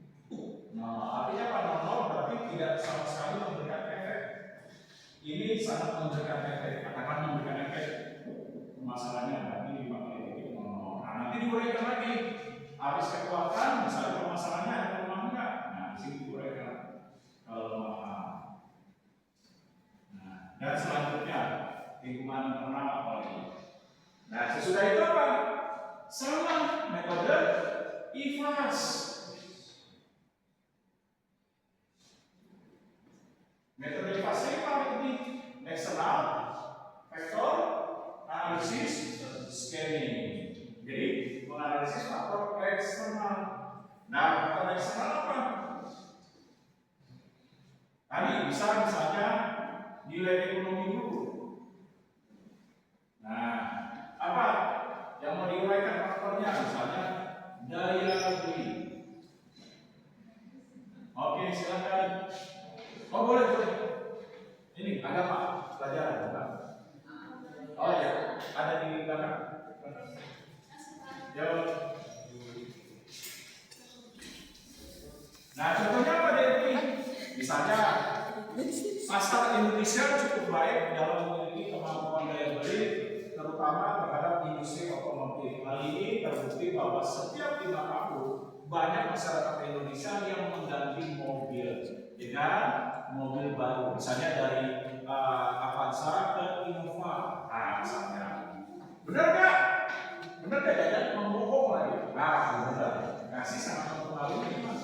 Nah, artinya apa? 0 berarti tidak sama sekali memberikan efek. Ini sangat memberikan efek. Katakan memberikan efek. Masalahnya berarti 5 kali itu 0. Nah, nanti diuraikan lagi. Habis kekuatan, misalnya permasalahannya ada kelemahan enggak? Nah, di sini diuraikan kelemahan. Nah, dan selanjutnya lingkungan internal apalagi. Nah, sesudah itu apa? Sama metode IFAS. Metode IFAS apa ini? Eksternal, vektor, analisis, scanning. Jadi menganalisis faktor eksternal. Nah, faktor eksternal apa? Tadi bisa misalnya nilai ekonomi dulu. Nah, apa pelajaran bukan? Oh ya, ada di belakang. Yo. Nah, contohnya apa Devi? Misalnya, pasar Indonesia cukup baik dalam memiliki kemampuan daya beli, terutama terhadap industri otomotif. Hal ini terbukti bahwa setiap 5 tahun banyak masyarakat Indonesia yang mengganti mobil dengan mobil baru, misalnya dari Avanza ke Innova. Nah, misalnya, benar nggak? Benar nggak? Jangan membohong lagi. Nah, benar. Kasih sangat mempengaruhi, Mas.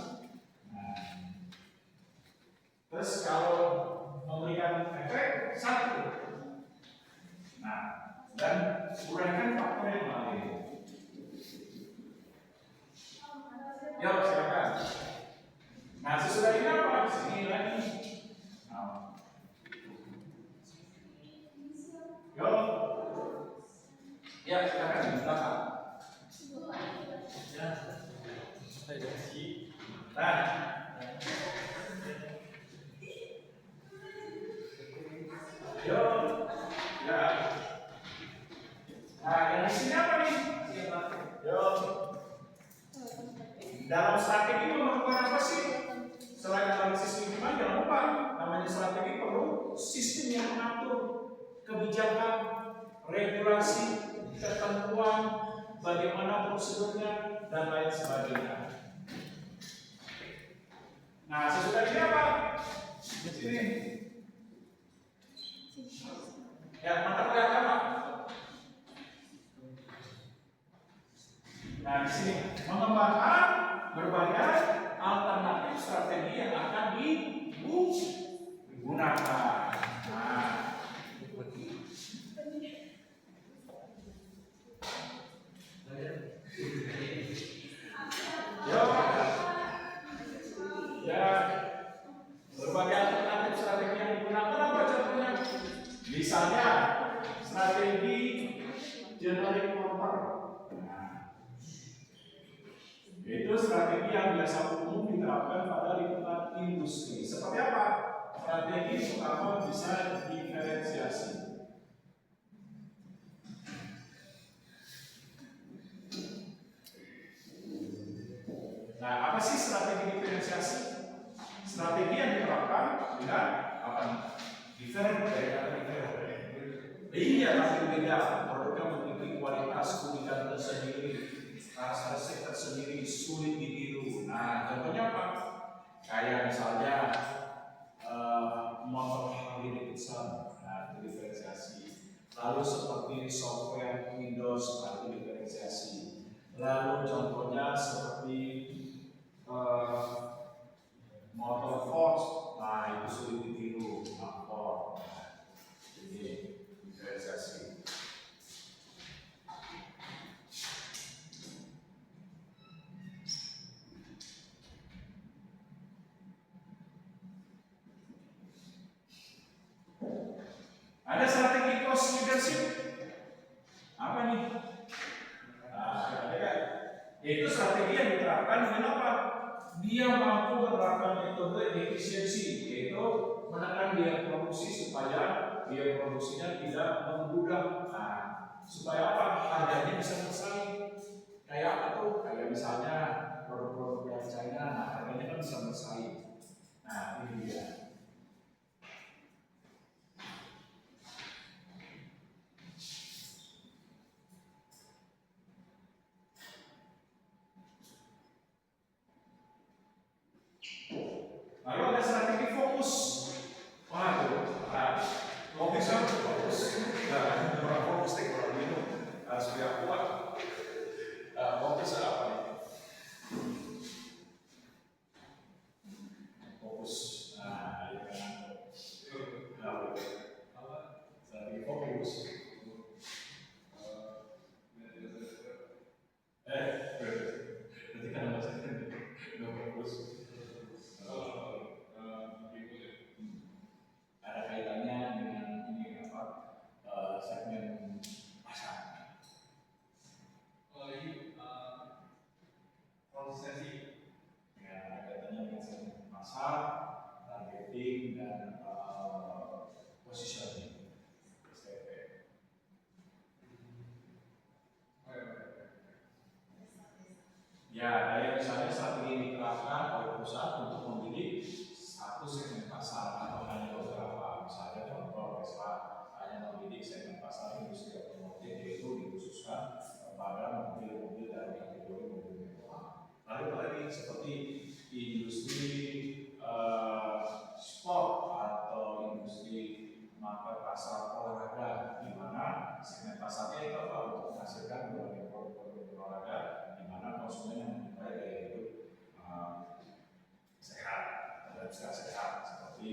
Terus kalau memberikan efek satu, nah, dan uraikan faktor yang lain. Yuk, silakan. Nah, sesudah ini apa? Sini lagi. Nah. Yuk. Ya, silakan. Silakan. Nah. Yo, ya. Nah, yang di sini apa nih? Yo. Dalam strategi memerlukan apa sih? Selain analisis lingkungan, jangan lupa namanya strategi perlu sistem yang mengatur kebijakan, regulasi, ketentuan, bagaimana prosedurnya dan lain sebagainya. Nah, sesudah ini apa? Di sini. Ya, mata kuliah apa? Nah, di sini mengembangkan berbagai alternatif strategi yang akan digunakan. Nah, ya, berbagai alternatif strategi yang digunakan apa contohnya? Misalnya strategi generic worker. Itu strategi yang biasa umum diterapkan pada lingkungan industri. Seperti apa? Strategi pertama bisa diferensiasi. Nah, apa sih strategi diferensiasi? Strategi yang diterapkan dengan apa? Iya, tapi beda. Produknya memiliki kualitas keunikan tersendiri, karakteristik tersendiri, sulit ditiru. Nah, contohnya apa? Kayak misalnya motor Harley Davidson, nah itu diferensiasi. Lalu seperti software Windows, nah itu diferensiasi. Lalu contohnya seperti motor Ford, nah itu sulit ditiru. Nah, ini diferensiasi. Ada strategi cost leadership. Apa nih? Nah, itu strategi yang diterapkan dengan apa? Dia mampu menerapkan metode efisiensi, yaitu menekan biaya produksi supaya biaya produksinya tidak membludak. Nah, supaya apa? Harganya bisa bersaing. Kayak apa tuh? Kayak misalnya produk-produk dari China, nah harganya kan bisa bersaing. Nah, ini dia. Lalu ada strategi fokus. Waduh, fokus kan fokus. Nah, orang fokus nih kalau minum harus biar kuat. Fokus apa nih? Fokus. Nah, ya kan. Strategi fokus. Berarti kan maksudnya nggak fokus. Ada kaitannya dengan ini apa segmen pasar. Konsistensi. Ya, ada kaitannya dengan segmen pasar, targeting dan positioning. titik segmen pasar industri otomotif yaitu dikhususkan pada mobil-mobil dari kategori mobil mewah. Lalu lagi seperti industri sport atau industri market pasar olahraga, di mana segmen pasarnya itu apa untuk menghasilkan berbagai produk olahraga, di mana konsumen yang menyukai gaya hidup sehat, sehat seperti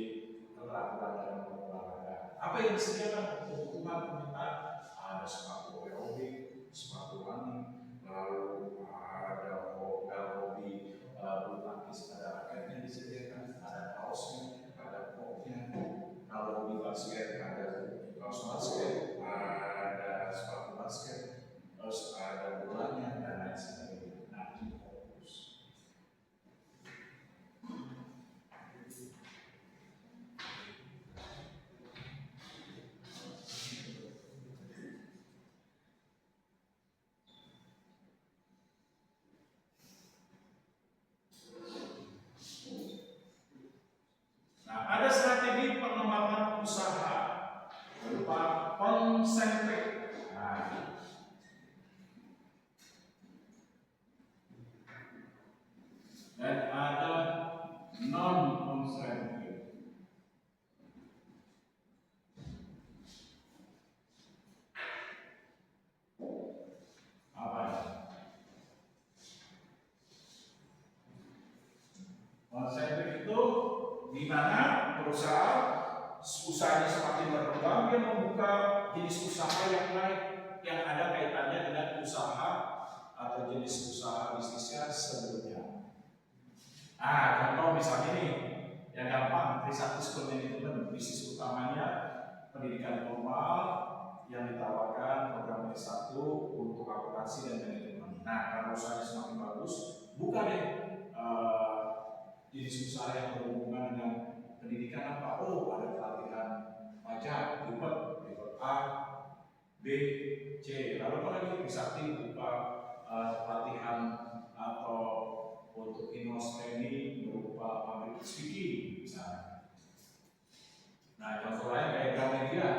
peraturan dalam olahraga. Apa yang disediakan kebutuhan permintaan? Ada sepatu aerobik, sepatu running, lalu ada hobi bulu tangkis, ada raketnya disediakan, ada kaosnya, ada koknya. Kalau hobi basket ada kaos basket, ada sepatu basket, terus ada bolanya dan lain sebagainya. Nah, ini fokus. Nah, ada strategi pengembangan usaha berupa konsentrik. Nah, dan ada non konsentrik. Apa ya? Konsentrik itu di mana usahanya semakin berkembang, dia membuka jenis usaha yang lain yang ada kaitannya dengan usaha atau jenis usaha bisnisnya sebelumnya. Contoh misalnya nih, yang gampang, Trisakti School Management, bisnis utamanya pendidikan formal yang ditawarkan program S1 untuk akuntansi dan manajemen. Nah, karena usahanya semakin bagus, buka deh jenis usaha yang berhubungan dengan pendidikan apa? Oh, ada pelatihan pajak, ribet A, B, C. Lalu apa lagi? Trisakti buka pelatihan atau untuk in-house training berupa public speaking misalnya. Nah, contoh lain kayak Gramedia.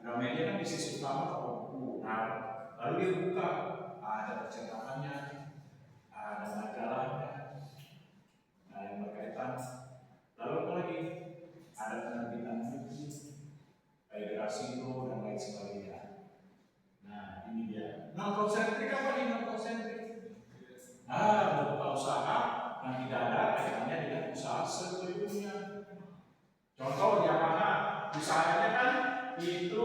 Gramedia kan bisnis utama toko buku. Nah, lalu dia buka ada percetakannya, ada majalahnya. Nah, yang berkaitan. Lalu apa lagi? Ada penerbitan buku, Federasindo dan lain sebagainya. Nah, ini dia. Non-konsentrik apa nih non-konsentrik? Membuka usaha yang tidak ada kaitannya dengan usaha sebelumnya. Contoh Yamaha, usahanya kan itu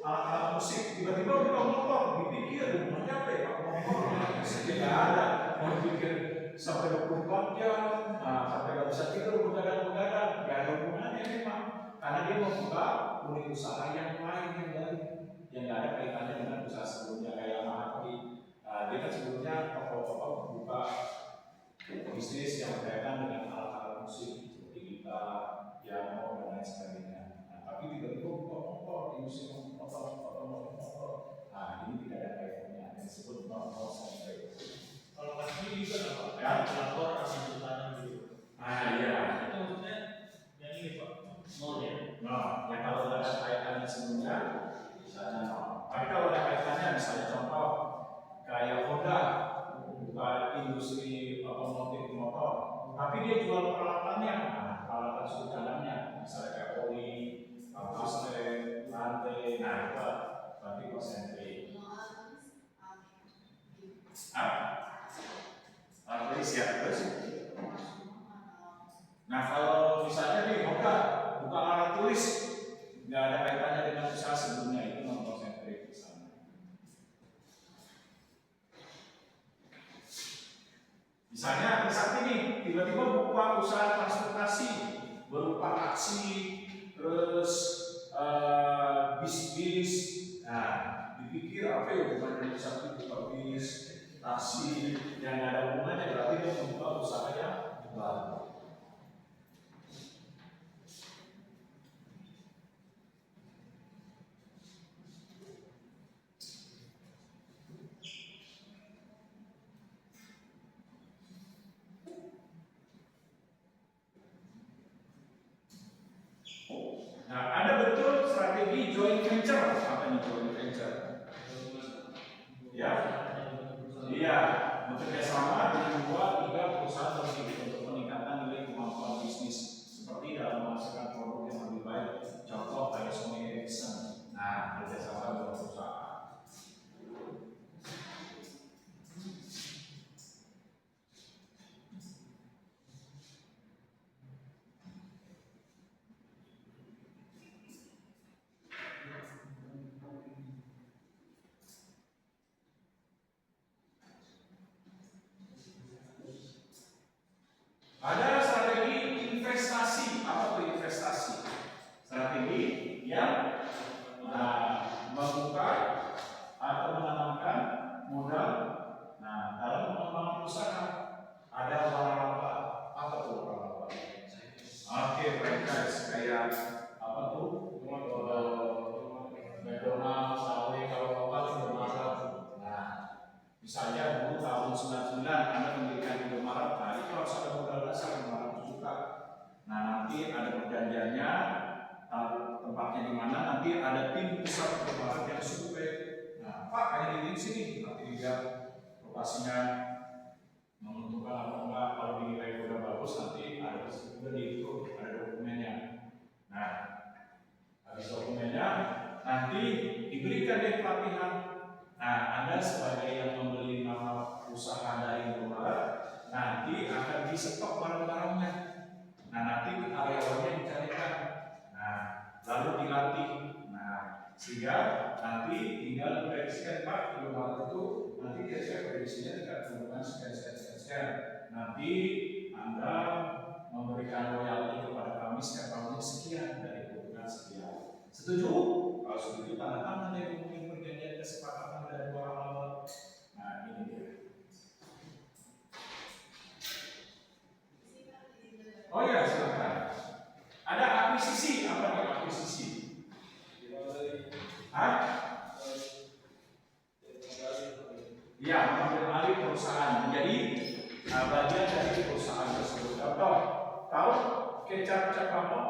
alat-alat musik, tiba-tiba buka motor, dipikir rumahnya apa ya Pak motor? Tidak ada, mau pikir sampai 24 jam, sampai nggak bisa tidur, begadang-begadang, nggak ada hubungannya memang, karena dia membuka unit usaha yang lain yang nggak ada kaitannya dengan usaha sebelumnya kayak Yamaha tadi. Dia kan sebelumnya toko-toko buka bisnis yang berkaitan dengan alat-alat musik seperti gitar, piano dan lain sebagainya. Tapi tiba-tiba buka motor, industri motor. Nah, ini tidak ada kaitannya, yang disebut non-konsentrik. Kalau kaki juga apa? Ya, pelapor asal tanah gitu. Iya. Itu maksudnya yang ini Pak, nol ya? Yang kalau ada kaitannya sebelumnya, misalnya nol. Tapi kalau ada kaitannya, misalnya contoh kayak Honda buka industri otomotif motor, tapi dia jual peralatannya, peralatan suku cadangnya, misalnya kayak oli, aslen, rantai, itu berarti konsentrik. Tulis ya, terus. Nah, kalau misalnya nih Honda buka alat tulis, nggak ada kaitannya dengan usaha sebelumnya, itu non konsentrik misalnya. Misalnya Trisakti nih, tiba-tiba buka usaha transportasi berupa taksi, terus bis-bis. Nah, dipikir apa ya hubungannya Trisakti buka bis, taksi yang nggak ada hubungannya, berarti dia membuka usaha yang baru. Nah, ada betul strategi joint venture Ya, iya, bekerja sama dengan 2-3 perusahaan lebih untuk peningkatan nilai kemampuan bisnis seperti dalam menghasilkan produk yang lebih baik. Contoh kayak Sony Ericsson. Nah, kerjasama dengan perusahaan. Ada strategi investasi. Apa itu investasi? Strategi yang membuka atau menanamkan modal. Nah, dalam mengembangkan usaha ada laba-laba. Apa tuh laba-laba? Oke, franchise kayak apa tuh? McDonald's, AW, kalau apa Indomaret. Nah, misalnya dulu tahun 99 Anda mendirikan Indomaret, nah itu harus ada modal dasar 500 juta. Nah, nanti ada perjanjiannya, tempatnya di mana, nanti ada tim pusat Indomaret yang survei. Nah, Pak, kayak di sini, nanti dilihat lokasinya menguntungkan apa enggak. Kalau dinilai udah bagus, nanti ada juga di itu, ada dokumennya. Nah, habis dokumennya, nanti diberikan deh pelatihan. Nah, Anda sebagai yang membeli nama usaha dari Indomaret, nanti akan disetok barang-barangnya. Nah, nanti karyawannya dicarikan. Nah, lalu dilatih. Nah, sehingga nanti tinggal diprediksikan, Pak, Indomaret itu nanti kira-kira prediksinya tidak menggunakan sekian. Nanti Anda memberikan royalti kepada kami setiap tahunnya sekian dari keuntungan sekian. Setuju? Kalau setuju, tanda tangan dari mungkin perjanjian kesepakatan dari dua hal. Nah, ini dia. Oh ya, silakan. Ada akuisisi. Apa nih akuisisi? Hah? Ya, mengambil alih perusahaan menjadi bagian dari perusahaan tersebut. Contoh, tahu kecap kamu?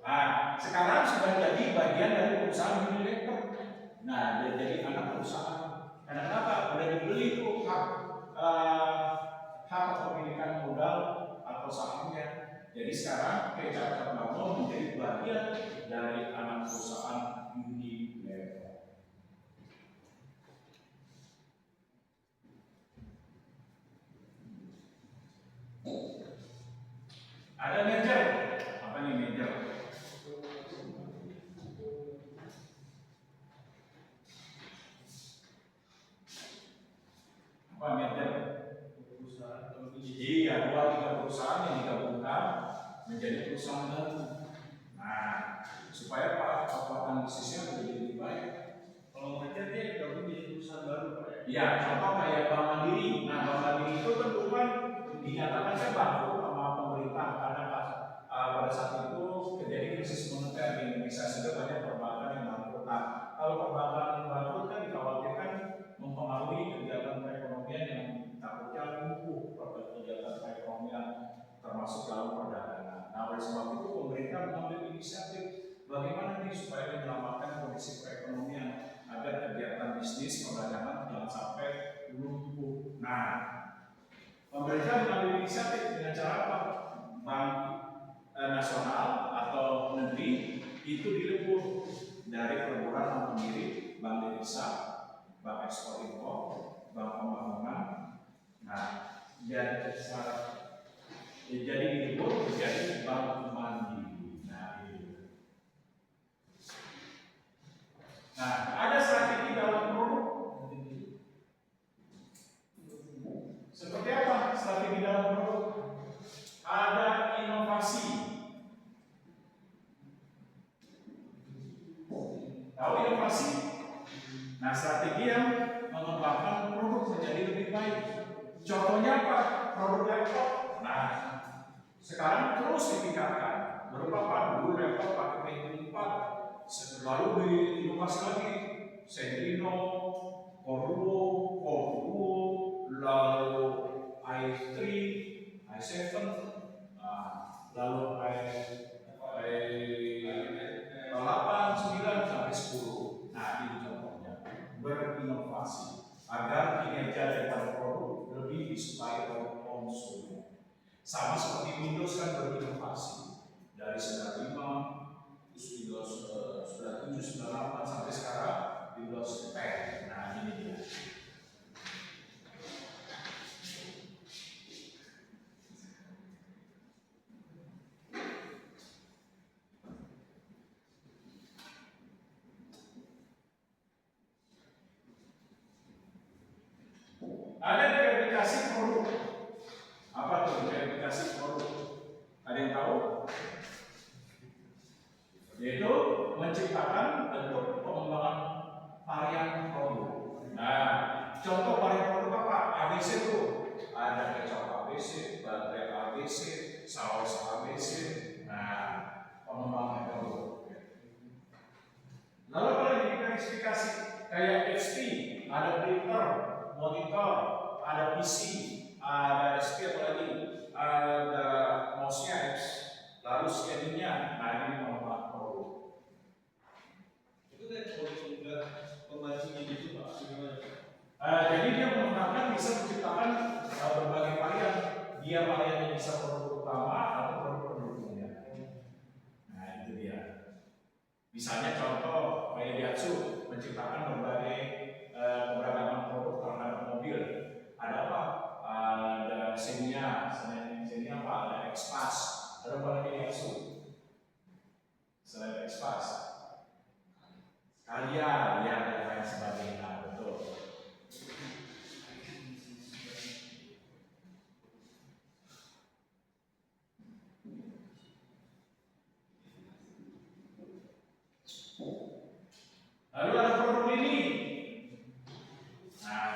Nah, sekarang sudah jadi bagian dari perusahaan Unilever. Nah, dia jadi anak perusahaan. Karena kenapa? Udah dibeli itu hak kepemilikan modal atau sahamnya. Jadi sekarang kecap kamu menjadi bagian dari anak perusahaan Unilever. Ada merger. Apa nih merger? Apa merger? Iya, 2-3 perusahaan yang digabungkan menjadi perusahaan baru. Nah, supaya kekuatan bisnisnya menjadi lebih baik. Kalau merger dia gabung jadi perusahaan baru, Pak. Iya, contoh kayak Bank Mandiri. Nah, Bank Mandiri itu kan bukan dinyatakan kan bangkrut sama pemerintah karena pada saat itu terjadi krisis moneter di Indonesia sehingga banyak perbankan yang bangkrut. Nah, kalau perbankan yang bangkrut kan dikhawatirkan mempengaruhi kegiatan perekonomian yang takutnya lumpuh pada kegiatan perekonomian termasuk dalam perdagangan. Nah, oleh sebab itu pemerintah mengambil inisiatif bagaimana nih supaya menyelamatkan kondisi perekonomian agar kegiatan bisnis perdagangan jangan sampai lumpuh. Nah, pemerintah mengambil inisiatif dengan cara apa? Bank nasional atau negeri itu dilebur dari perburuan bank pendiri, bank devisa, bank ekspor impor, bank pembangunan. Nah, jadi dilebur menjadi bank mandiri. Nah, ada strategi dalam produk. Seperti apa strategi dalam produk? Ada inovasi. Tahu inovasi? Nah, strategi yang mengembangkan produk menjadi lebih baik. Contohnya apa? Produk laptop. Nah, sekarang terus ditingkatkan. Berupa apa? Dulu laptop pakai Pentium 4, lalu diinovasi lagi. Centrino, Corduo, lalu i3, i7, lalu i8, 9 sampai 10. Nah, ini contohnya berinovasi. agar kinerja daripada produk lebih disukai oleh konsumen. Sama seperti Windows kan berinovasi dari 95, terus Windows 97, 98 sampai sekarang Windows 10. Nah ini dia. Ada verifikasi produk. Apa tuh verifikasi produk? Ada yang tahu? Yaitu menciptakan bentuk pengembangan varian produk. Nah, contoh varian produk apa? ABC itu ada kecap ABC, baterai ABC, saus ABC. Nah, pengembangan produk. Lalu kalau diverifikasi kayak HP, ada printer, monitor, ada PC, ada SP apalagi, ada mouse-nya, lalu scanning-nya. Nah ini pengembangan produk. Itu kan juga pemancingnya gitu Pak, gimana? Jadi dia mengembangkan bisa menciptakan berbagai varian. Dia variannya bisa produk utama atau produk pendukungnya. Nah itu dia. Misalnya contoh kayak Daihatsu menciptakan berbagai keberagaman produk terhadap mobil. Ada apa? Ada Xenia apa? Ada X-Pass. Ada apa lagi Daihatsu? Selain X-Pass, Kalia, ya dan lain sebagainya. Betul. Lalu ada produk ini. Nah,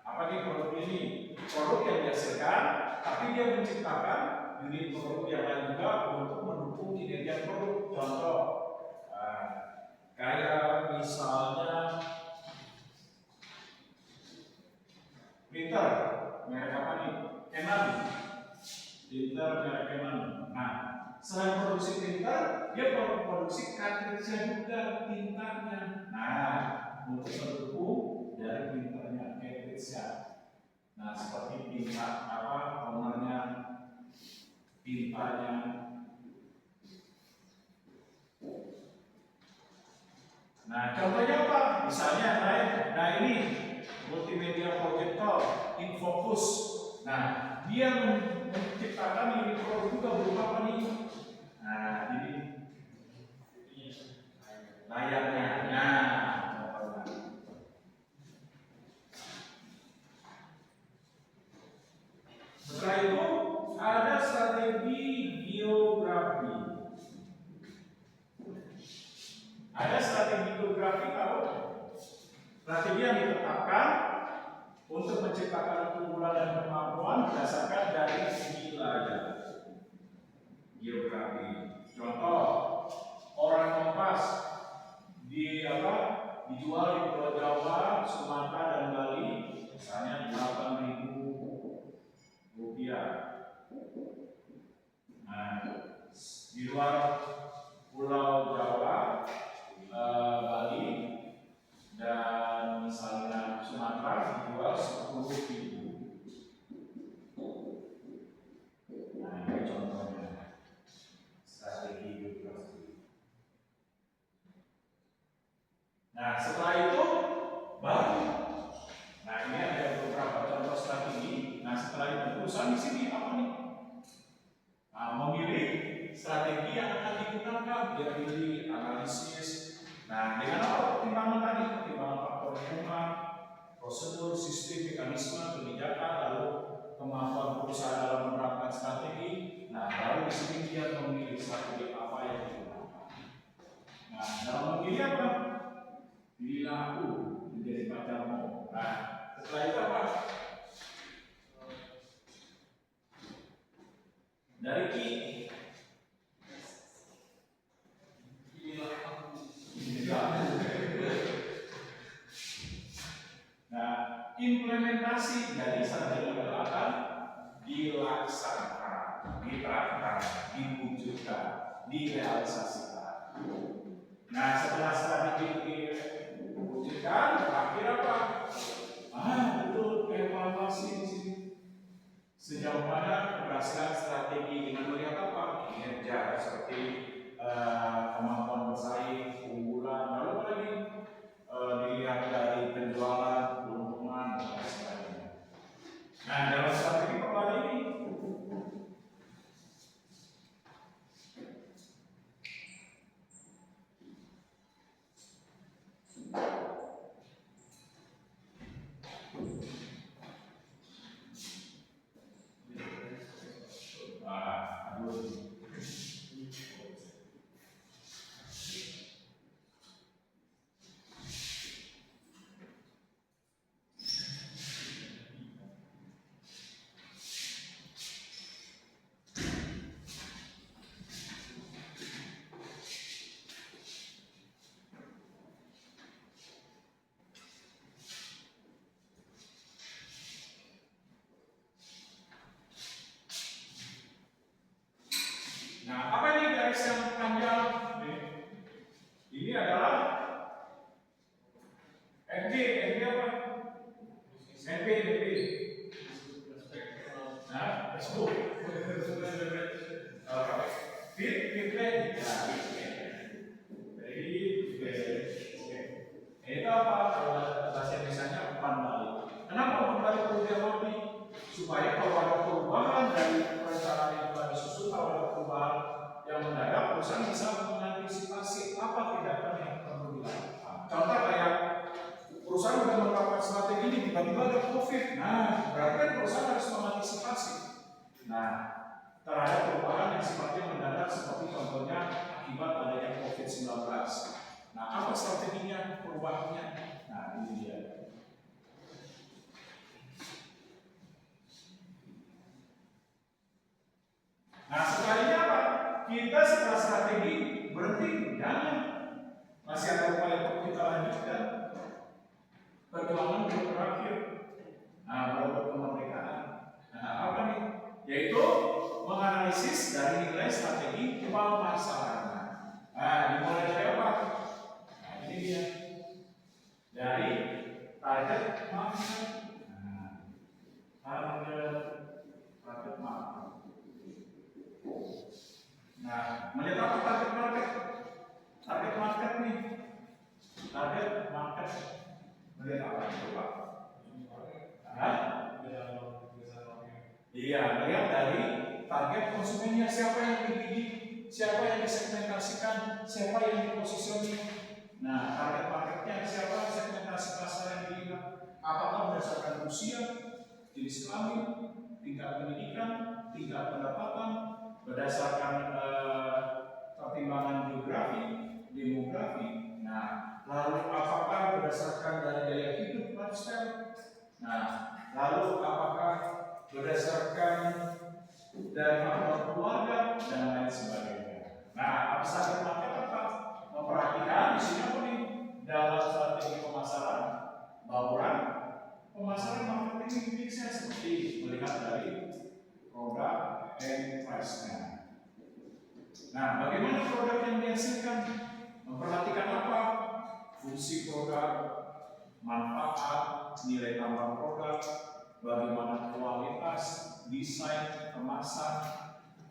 apa nih produk ini? Produk yang dihasilkan, tapi dia menciptakan unit produk yang lain juga untuk mendukung kinerja produk. Contoh, kayak misalnya printer, merek apa nih? Canon. Printer merek Canon. Nah, selain produksi printer, dia produksi cartridge juga tintanya. Nah, untuk mendukung dari printernya cartridge-nya. Nah, seperti tinta apa, tonernya, tintanya. Nah, contohnya apa? Misalnya lain. Nah, ini multimedia projector, InFocus. Nah, dia menciptakan unit produk juga berupa apa nih? Nah, ini layarnya. Nah, setelah itu ada strategi geografi. Ada strategi geografi tahu? Strategi yang ditetapkan untuk menciptakan keunggulan dan kemampuan berdasarkan dari wilayah geografi. Contoh, orang Kompas dijual di Pulau Jawa, Sumatera dan Bali, misalnya 8.000 rupiah. Nah, di luar Pulau Jawa, Bali dan misalnya Sumatera dijual 10.000. Nah, ini contohnya strategi geografi. Nah, setelah itu baru. Nah, ini ada beberapa contoh strategi. Nah, setelah itu perusahaan di sini apa nih? Nah, memilih strategi yang akan digunakan, dia pilih analisis. Nah, dengan apa pertimbangan tadi? Pertimbangan faktor lingkungan, prosedur, sistem, mekanisme, kebijakan, lalu kemampuan perusahaan dalam menerapkan strategi. Nah, baru di sini dia memilih strategi apa yang digunakan. Nah, dalam memilih apa? Pilihlah aku menjadi pacarmu. Nah, setelah itu apa? Dari Ki. Nah, implementasi dari strategi itu akan dilaksanakan, diterapkan, diwujudkan, direalisasikan. Nah, setelah strategi diwujudkan, terakhir apa? NP apa? NP. Nah, Facebook. Feedback. Itu apa? Kalau bahasa Indonesia umpan balik. Kenapa umpan balik perlu diamati? Supaya kalau ada perubahan dari perencanaan yang telah disusun, kalau ada perubahan yang mendadak, perusahaan bisa mengantisipasi apa tindakan yang perlu dilakukan. Contoh kayak perusahaan sudah menerapkan strategi ini, tiba-tiba ada COVID. Nah, berarti kan perusahaan harus mengantisipasi. Nah, terhadap perubahan yang sifatnya mendadak seperti contohnya akibat adanya COVID-19. Nah, apa strateginya, perubahannya? Nah, ini dia. Nah, sekalinya apa? Kita setelah strategi berhenti, jangan. Masih ada upaya untuk kita lanjutkan. Perjuangan belum berakhir. Nah, berebut kemerdekaan. Nah, apa nih? Yaitu menganalisis dari nilai strategi pemasarannya. Nah, dimulai dari apa? Nah, ini dia. Dari target market. Target market. Nah, melihat apa target market? Target market nih. Target market. Melihat apa itu, Pak? Iya, melihat dari target konsumennya, siapa yang dibidik, siapa yang disegmentasikan, siapa yang diposisioni. Nah, target marketnya siapa, segmentasi pasar yang dilihat, apakah berdasarkan usia, jenis kelamin, tingkat pendidikan, tingkat pendapatan, berdasarkan pertimbangan geografi, demografi. Nah, lalu apakah berdasarkan dari gaya hidup, lifestyle. Nah, lalu apakah berdasarkan dari faktor keluarga dan lain sebagainya. Nah, apa saja market apa? Memperhatikan di sini apa nih? Dalam strategi pemasaran, bauran pemasaran marketing mixnya seperti melihat dari produk and price-nya. Nah, bagaimana produk yang dihasilkan? Memperhatikan apa? Fungsi produk, manfaat, nilai tambah produk, bagaimana kualitas, desain, kemasan,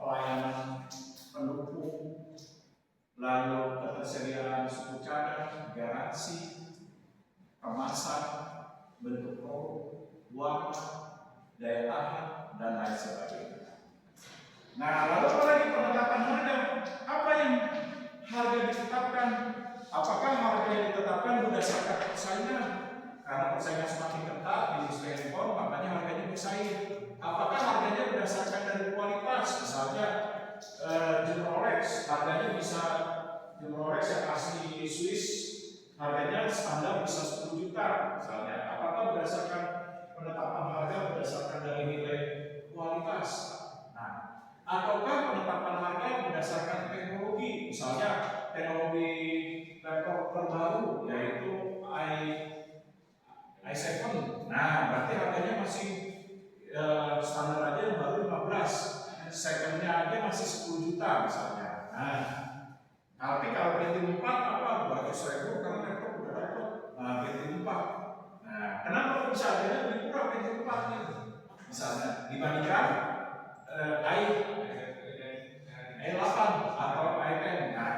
pelayanan pendukung, lalu ketersediaan suku cadang, garansi, kemasan, bentuk produk, warna, daya tahan, dan lain sebagainya. Nah, lalu apa lagi penetapan harga? Apa yang harga ditetapkan? Apakah harga yang ditetapkan berdasarkan persaingan? Karena persaingan semakin ketat di industri handphone, makanya harganya bersaing. Apakah harganya berdasarkan dari kualitas? Misalnya jam Rolex, harganya bisa jam Rolex yang asli Swiss, harganya standar bisa 10 juta misalnya. Apakah berdasarkan penetapan harga berdasarkan dari nilai kualitas? Nah, ataukah penetapan harga berdasarkan teknologi? Misalnya teknologi laptop terbaru yaitu i7. Nah, berarti harganya masih standar aja yang baru 15, secondnya aja masih 10 juta misalnya. Nah, tapi kalau Pentium 4 apa? 200.000 karena laptop udah dapat Pentium 4. Nah, kenapa bisa harganya lebih murah Pentium 4 nih? Misalnya dibandingkan i8 atau i10. Nah,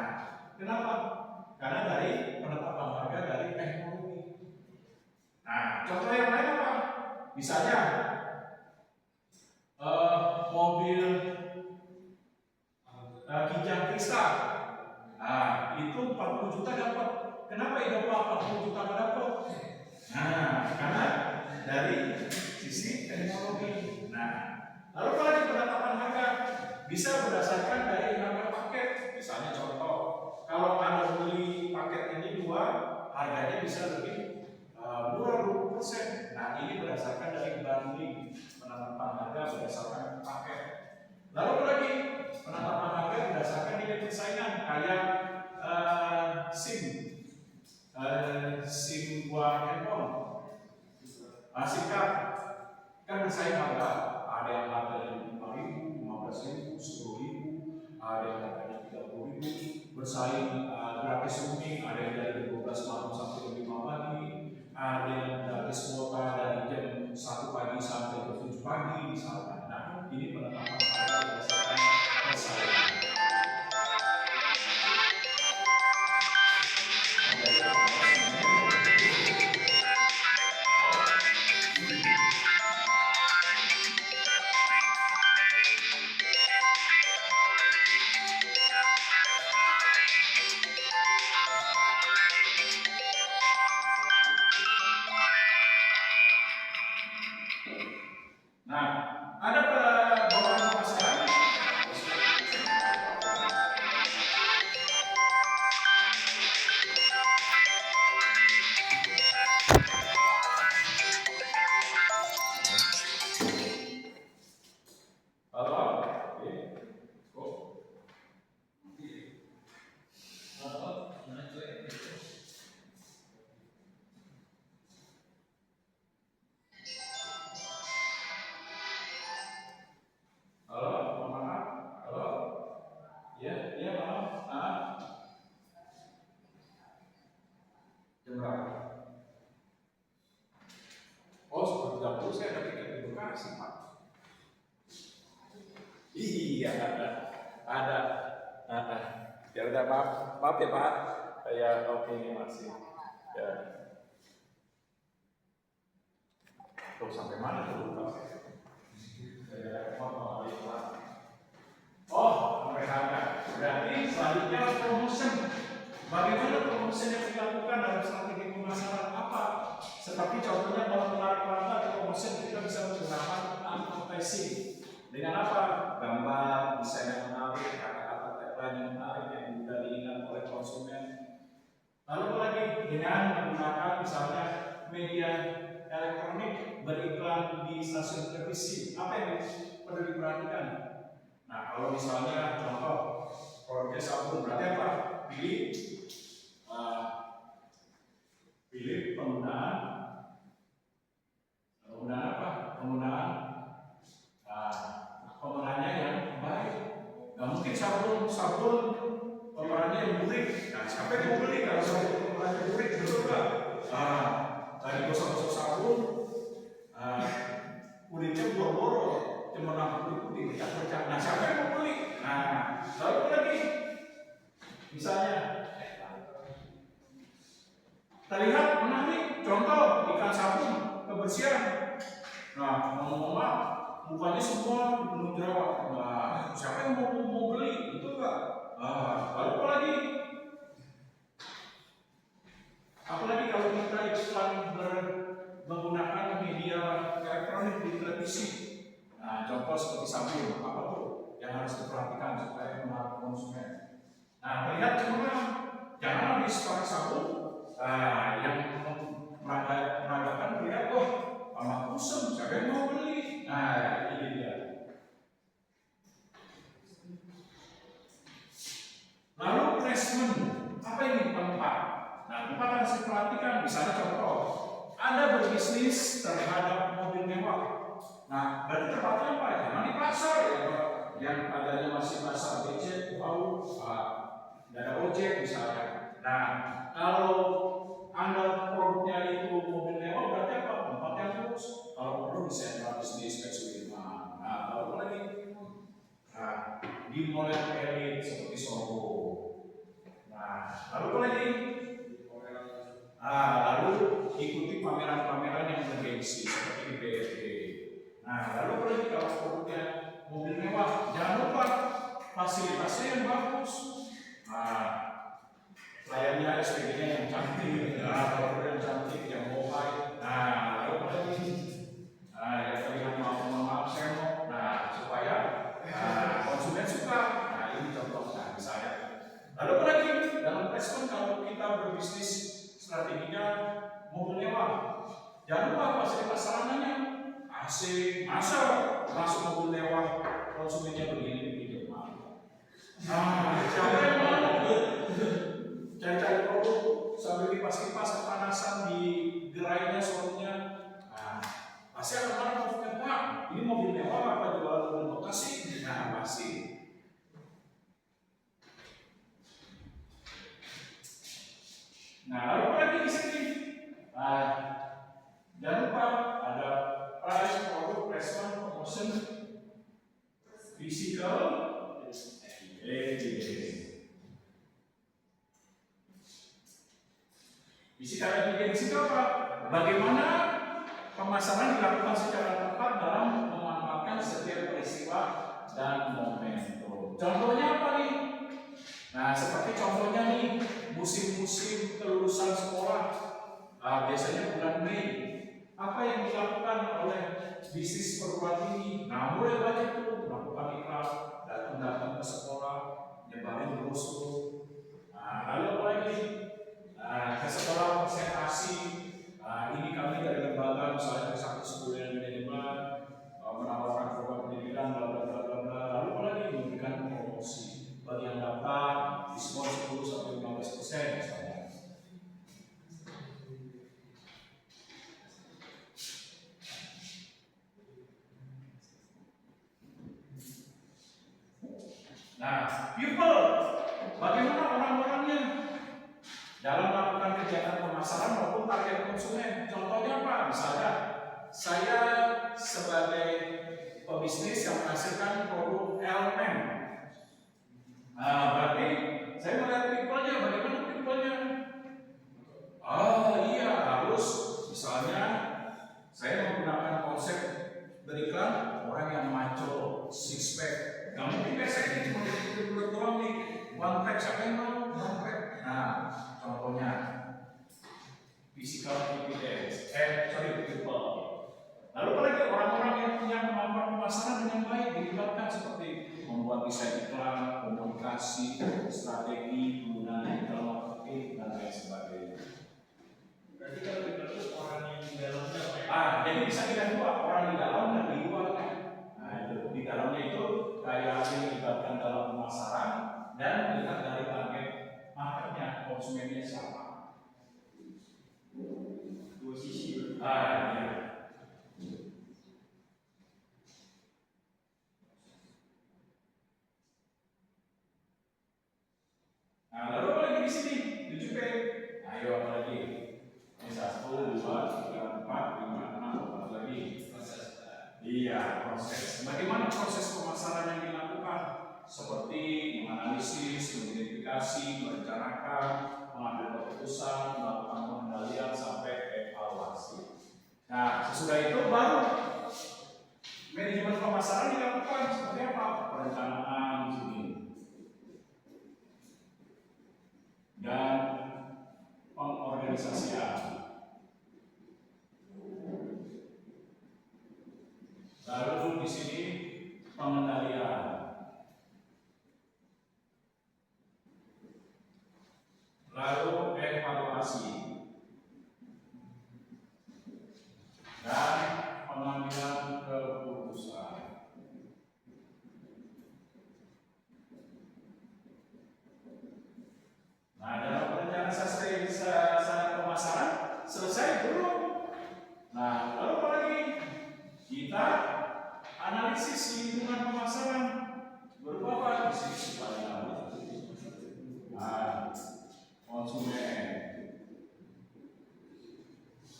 kenapa? Karena dari penetapan harga dari teknologi. Nah, contoh yang lain apa? Misalnya mobil Kijang Kristal. Nah, itu 40 juta dapat. Kenapa Innova 40 juta nggak dapat? Nah, karena dari sisi teknologi. Nah, lalu kalau di penetapan harga bisa berdasarkan dari harga paket. Misalnya contoh, kalau Anda beli paket ini 2, harganya bisa lebih murah 20%. Nah, ini berdasarkan dari bundling, penetapan harga berdasarkan paket. Lalu apa lagi? Penetapan harga berdasarkan nilai persaingan, kayak SIM buat handphone, SIM card kan bersaing harga. Ada yang harganya 5.000, 15.000, 10.000, ada yang harganya 30.000. Bersaing gratis roaming, ada yang dari 12 malam sampai 5 pagi. ada. Ya udah, maaf ya Pak. Ya oke, ini masih. Ya. Tuh sampai mana tuh lupa? Oh, mereka ada. Berarti selanjutnya promotion. Bagaimana promotion yang dilakukan dalam strategi pemasaran apa? Seperti contohnya kalau menarik pelanggan promotion kita bisa menggunakan advertising. Dengan apa? Gambar, desain yang menarik, kata-kata tagline yang menarik yang mudah diingat oleh konsumen. Lalu lagi dengan menggunakan misalnya media elektronik beriklan di stasiun televisi. Apa yang perlu diperhatikan? Nah, kalau misalnya contoh produknya sabun, berarti apa? Pilih penggunaan apa? Penggunaannya yang baik. Nggak mungkin sabun pemerannya yang burik. Nah, siapa yang mau beli kalau sabun pemerannya burik? Betul nggak? Tadi gosok-gosok sabun, kulitnya boro-boro, cuma nampak putih, bercak-bercak. Nah, siapa yang mau beli? Nah, lalu lagi, misalnya, terlihat menarik, contoh ikan sabun kebersihan. Nah, ngomong-ngomong, mukanya semua penuh jerawat. Nah, siapa yang mau beli? Betul nggak? Lalu apa lagi? Apalagi kalau kita iklan menggunakan media elektronik di televisi. Nah, contoh seperti sabun, apa tuh yang harus diperhatikan supaya menarik konsumen? Nah, terlihat cemerlang, jangan habis pakai sabun. Yang menandakan terlihat malah kusam, siapa yang mau beli? Nah, ini dia. Lalu placement, apa ini tempat? Nah, tempat harus diperhatikan. Misalnya contoh, Anda berbisnis terhadap mobil mewah. Nah, berarti tempatnya apa? Jangan di pasar ya, yang adanya masih pasar becek, ada ojek misalnya. Nah, kalau Anda produknya itu mobil mewah, berarti apa? Tempat yang lurus. Kalau perlu di sentra bisnis kayak Sudirman. Nah, lalu lagi, di mall yang elit seperti Soho. Nah, lalu lagi, lalu ikuti pameran-pameran yang bergengsi seperti di BFD. Nah, lalu lagi kalau produknya mobil mewah, jangan lupa fasilitasnya yang bagus. Layarnya SPG-nya yang cantik, kalau yang cantik, yang mobile. Nah, lalu lagi, yang terlihat maaf semok. Nah, supaya konsumen suka. Nah, ini contohnya misalnya. Lalu lagi dalam placement kalau kita berbisnis strateginya mobil mewah, jangan lupa fasilitas sarananya. AC, masa masuk mobil mewah konsumennya begini. Nah, siapa yang mau cari-cari produk sambil kipas-kipas kepanasan di gerainya soalnya? Nah, pasti akan marah konsumen, Pak, ini mobil mewah apa jualan mobil bekas sih? Nah, pasti. Nah, lalu apa lagi di sini? Jangan lupa ada price, product, placement, promotion, physical, Physical evidence itu apa? Bagaimana pemasaran dilakukan secara tepat dalam memanfaatkan setiap peristiwa dan momentum. Contohnya apa nih? Nah, seperti contohnya nih, musim-musim kelulusan sekolah, biasanya bulan Mei. Apa yang dilakukan oleh bisnis perguruan tinggi? Nah, mulai banyak tuh melakukan iklan, datang ke sekolah, nyebarin brosur. Nah, lalu apa lagi? Ke sekolah presentasi. Ini kami dari lembaga misalnya satu sebulan manajemen menawarkan program pendidikan bla bla bla bla. Lalu apa lagi? Memberikan promosi bagi yang daftar diskon 10-15% misalnya. Nah, people, bagaimana orang-orangnya dalam melakukan kegiatan pemasaran maupun target konsumen? Contohnya apa? Misalnya, saya sebagai pebisnis yang menghasilkan produk elemen. physical evidence, people. Lalu apalagi orang-orang yang punya kemampuan pemasaran dengan baik dilibatkan seperti membuat desain iklan, komunikasi, strategi, penggunaan digital marketing dan lain sebagainya. Berarti kalau kita tuh orang yang di dalamnya apa ya? Jadi bisa kita dua, orang di dalam dan di luarnya. Nah itu di dalamnya itu kayak yang dilibatkan dalam pemasaran dan dilihat dari target marketnya, konsumennya siapa. Dua sisi. Iya. Nah, lalu apa lagi di sini? 7P. Ayo apa lagi? Ini 1, 2, 3, 4, 5, 6, apa lagi? Proses. Iya, proses. Bagaimana proses pemasaran yang dilakukan? Seperti menganalisis, mengidentifikasi, merencanakan, mengambil keputusan, melakukan pengendalian sampai evaluasi. Nah, sesudah itu baru manajemen pemasaran dilakukan seperti apa? Perencanaan sini. Dan pengorganisasian. Lalu di sini pengendalian. Lalu evaluasi. Dan pengambilan keputusan. Nah, dalam perencanaan sarana pemasaran selesai belum? Nah, lalu apa lagi? Kita analisis lingkungan pemasaran berupa apa? Sisi supaya konsumen.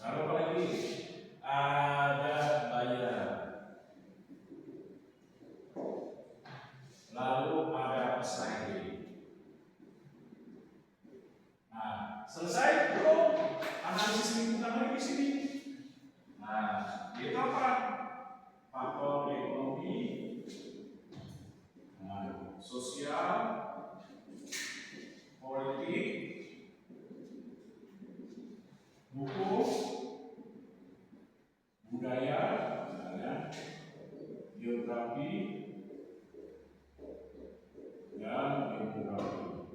Lalu apa lagi? Ada buyer. Lalu ada pesaing. Nah, selesai belum? Analisis lingkungan lagi di sini. Nah, itu apa? Faktor ekonomi, sosial, politik, hukum, budaya, geografi, dan demografi.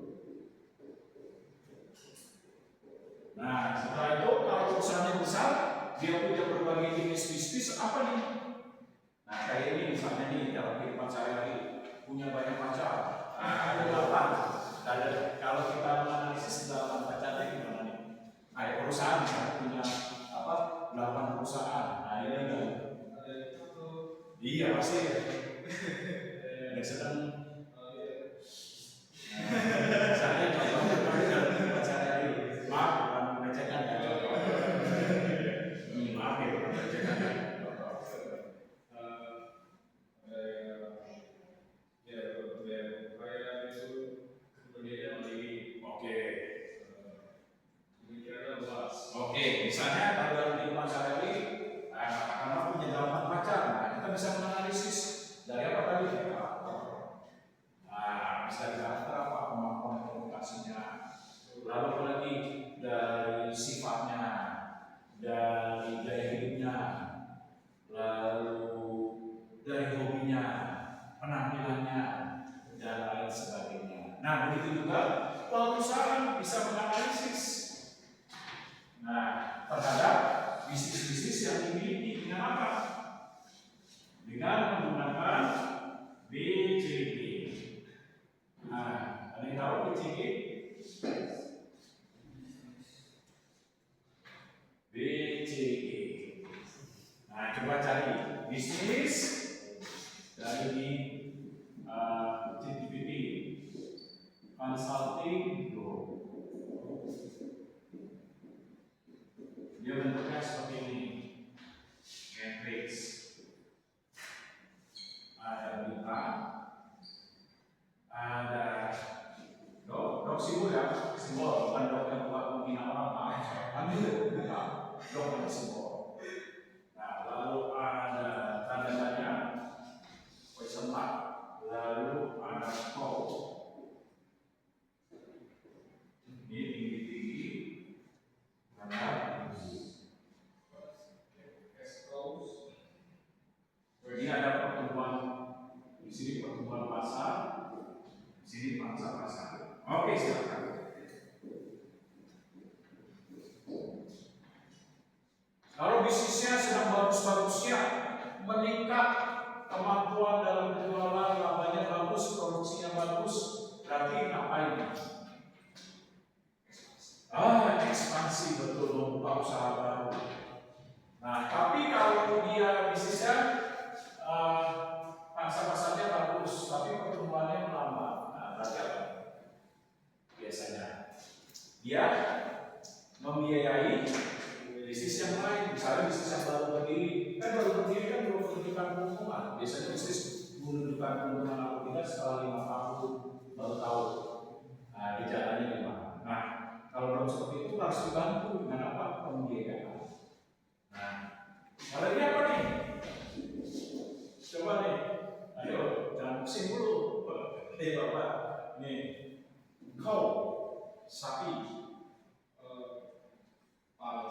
Nah, setelah itu kalau perusahaannya besar, dia punya berbagai jenis bisnis apa nih? Nah, kayak ini misalnya nih dalam kehidupan sehari-hari punya banyak pacar. Nah, ada 8. Kalau kita menganalisis 8 pacarnya gimana nih? Kayak perusahaan misalnya punya 8 perusahaan. Nah, ini kan. Iya pasti. Yang sedang. Misalnya contohnya kalau pacarnya ini, maaf bukan melecehkan ya contoh. Maaf ya bukan melecehkan ya. Oke, misalnya kalau dalam kehidupan sehari-hari, katakanlah punya 8 pacar, nah kita bisa menganalisis dari apa tadi? Nah, bisa dikarenakan apa kemampuan komunikasinya, lalu apa lagi dari sifatnya, dari gaya hidupnya, lalu dari hobinya, penampilannya, dan lain sebagainya. Nah, begitu juga perusahaan bisa menganalisis. Nah, terhadap bisnis-bisnis yang dimiliki dengan apa? Dengan menggunakan BCG. Nah, ada yang tahu BCG? BCG. Nah, coba cari bisnis dari ChatGPT, consulting group. Dia bentuknya seperti ini, matrix. Ada berita, ada dok simbol ya, simbol bukan dok yang buat menghina orang. Ambil buka, dok ada simbol. Nah, lalu ada tanda tanya, question mark, lalu ada code. Ini tinggi-tinggi, rendah. bisnisnya sedang bagus-bagusnya, meningkat, kemampuan dalam penjualan, labanya bagus, produksinya bagus, berarti ngapain? Ekspansi, betul, membuka usaha baru. Nah, tapi kalau dia bisnisnya pangsa pasarnya bagus, tapi pertumbuhannya melambat, nah berarti apa? Biasanya dia membiayai bisnis yang lain, misalnya bisnis yang baru berdiri, kan belum menunjukkan keuntungan. Biasanya bisnis menunjukkan keuntungan atau tidak setelah 5 tahun baru tahu. Nah, gejalanya gimana? Nah, kalau belum seperti itu harus dibantu dengan apa? Pembiayaan. Nah, kalau ini apa nih? Coba nih, ayo, jangan pusing dulu. Nih Bapak, nih, kau sapi.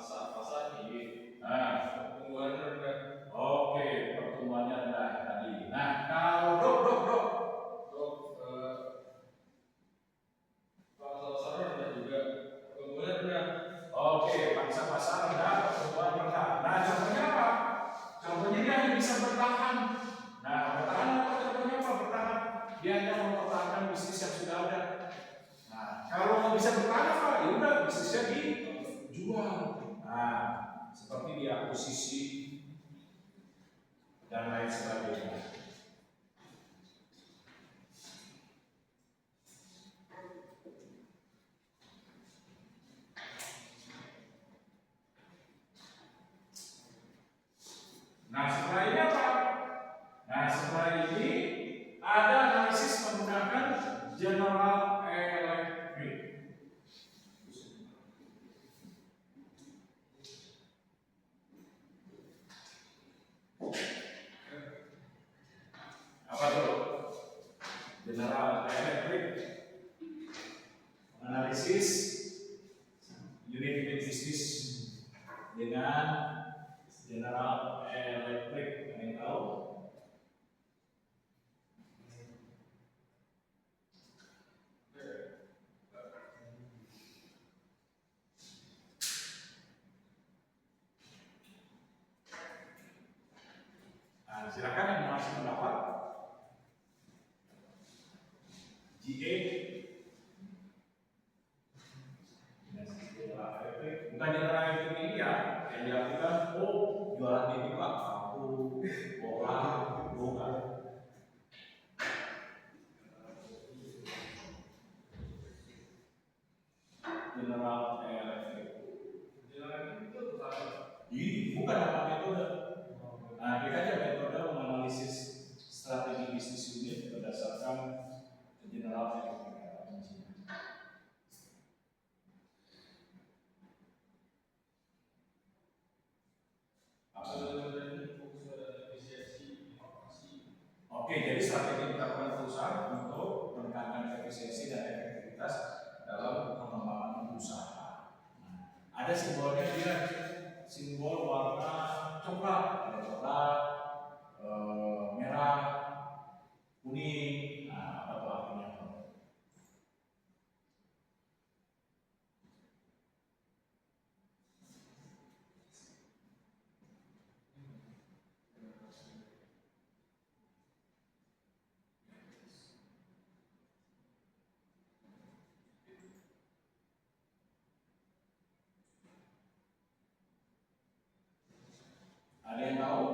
Pasar tinggi, Nah, pertumbuhan rendah. oke, pertumbuhannya rendah tadi. Nah, kalau dok, Pasar pasar rendah juga, pertumbuhan rendah. oke, pangsa pasar rendah, pertumbuhan rendah. Nah, contohnya apa? Contohnya dia hanya bisa bertahan. Nah, bertahan apa? Contohnya apa? Bertahan. Dia hanya mempertahankan bisnis yang sudah ada. Nah, kalau nggak bisa bertahan apa? Ya udah, bisnisnya dijual. Nah, seperti diakuisisi dan lain sebagainya. Nah, setelah ini apa? Nah, setelah ini ada analisis menggunakan General Electric. Apa tuh? General Electric analisis unit bisnis dengan General Electric. Ada yang tahu? Nah, silakan yang masih pendapat. GA bukan General Electric ini ya, yang dilakukan jualan TV Pak, aku bukan. General Electric. Ini bukan nama metode. Nah, kita aja metode menganalisis strategi bisnis unit berdasarkan General Electric. Oke, jadi strategi dilakukan perusahaan untuk menekankan efisiensi dan efektivitas dalam pengembangan usaha. Nah, ada simbolnya dia, simbol warna coklat, ada coklat, merah, kuning. Nah, apa tuh artinya? Ada yang tahu?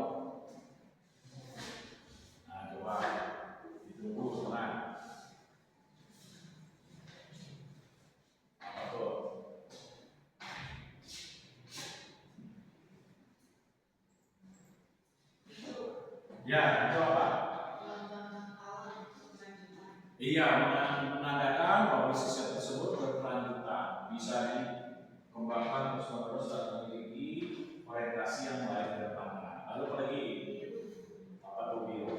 Nah, coba ditunggu tenang. Apa tuh? Ya, itu apa? Iya, menandakan bahwa bisnis tersebut berkelanjutan, bisa dikembangkan terus-menerus dan memiliki orientasi yang baik ke depannya. Lalu apa lagi? Apa tuh bio?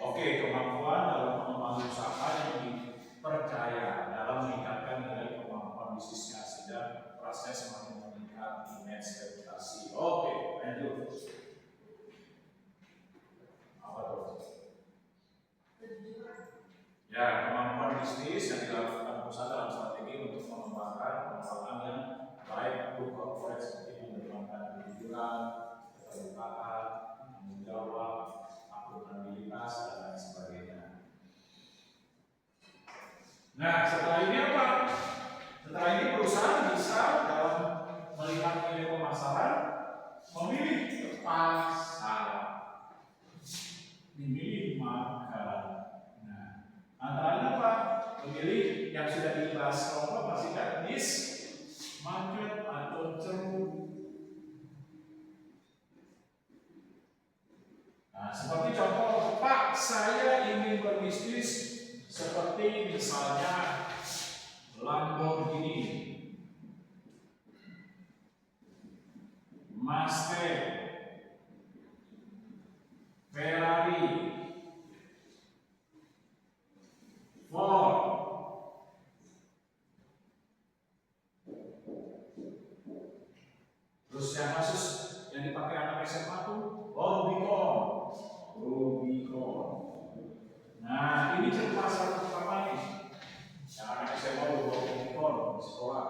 Oke, kemampuan dalam pengembangan usaha yang dipercaya dalam meningkatkan nilai kemampuan bisnisnya sehingga proses semakin meningkat, image, reputasi. Oke, lanjut. Apa tuh? Ya, kemampuan bisnis yang dilakukan perusahaan dalam strategi untuk mengembangkan pengembangan yang Nah, setelah ini apa? Setelah ini perusahaan bisa dalam melihat nilai pemasaran memilih pasar, memilih market. Nah, antara lain apa? Memilih yang sudah dibahas kelompok masih kan niche, market atau ceruk. Nah, seperti contoh, Pak, saya ingin berbisnis seperti misalnya Lamborghini, Mustang, Ferrari, Ford, terus yang kasus yang dipakai anak SMA tuh, Rubicon. Nah, ini ceruk pasar pertama nih. Yang anak SMA Rubicon di sekolah.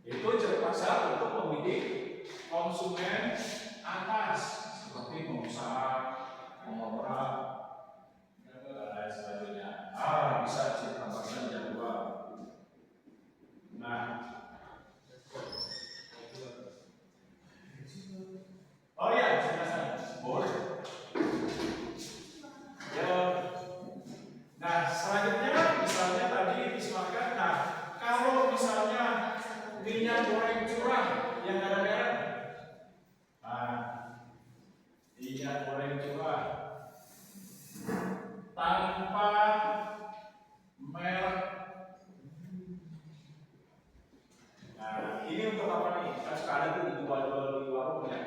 Itu ceruk pasar untuk membidik konsumen atas seperti pengusaha, pengobrak, dan lain sebagainya. Bisa ditambahkan jadwal. Nah, oh iya, boleh. Ya. Nah, selanjutnya misalnya tadi disebutkan, nah kalau misalnya minyak goreng curah yang ada merek, nah minyak goreng curah tanpa merek. Nah, ini untuk apa nih? Kan sekarang itu dijual-jual di warung ya.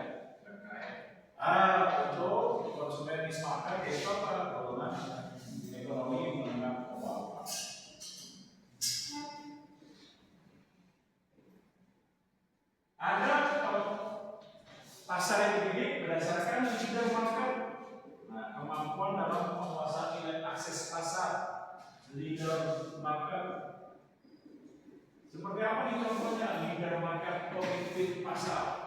Untuk konsumen nismakan itu apa? Golongan ekonomi menengah ke bawah. Ada pasar yang dibidik berdasarkan leader market. Nah, kemampuan dalam menguasai nilai akses pasar, leader market. Seperti apa nih contohnya? Leader market pemimpin pasar.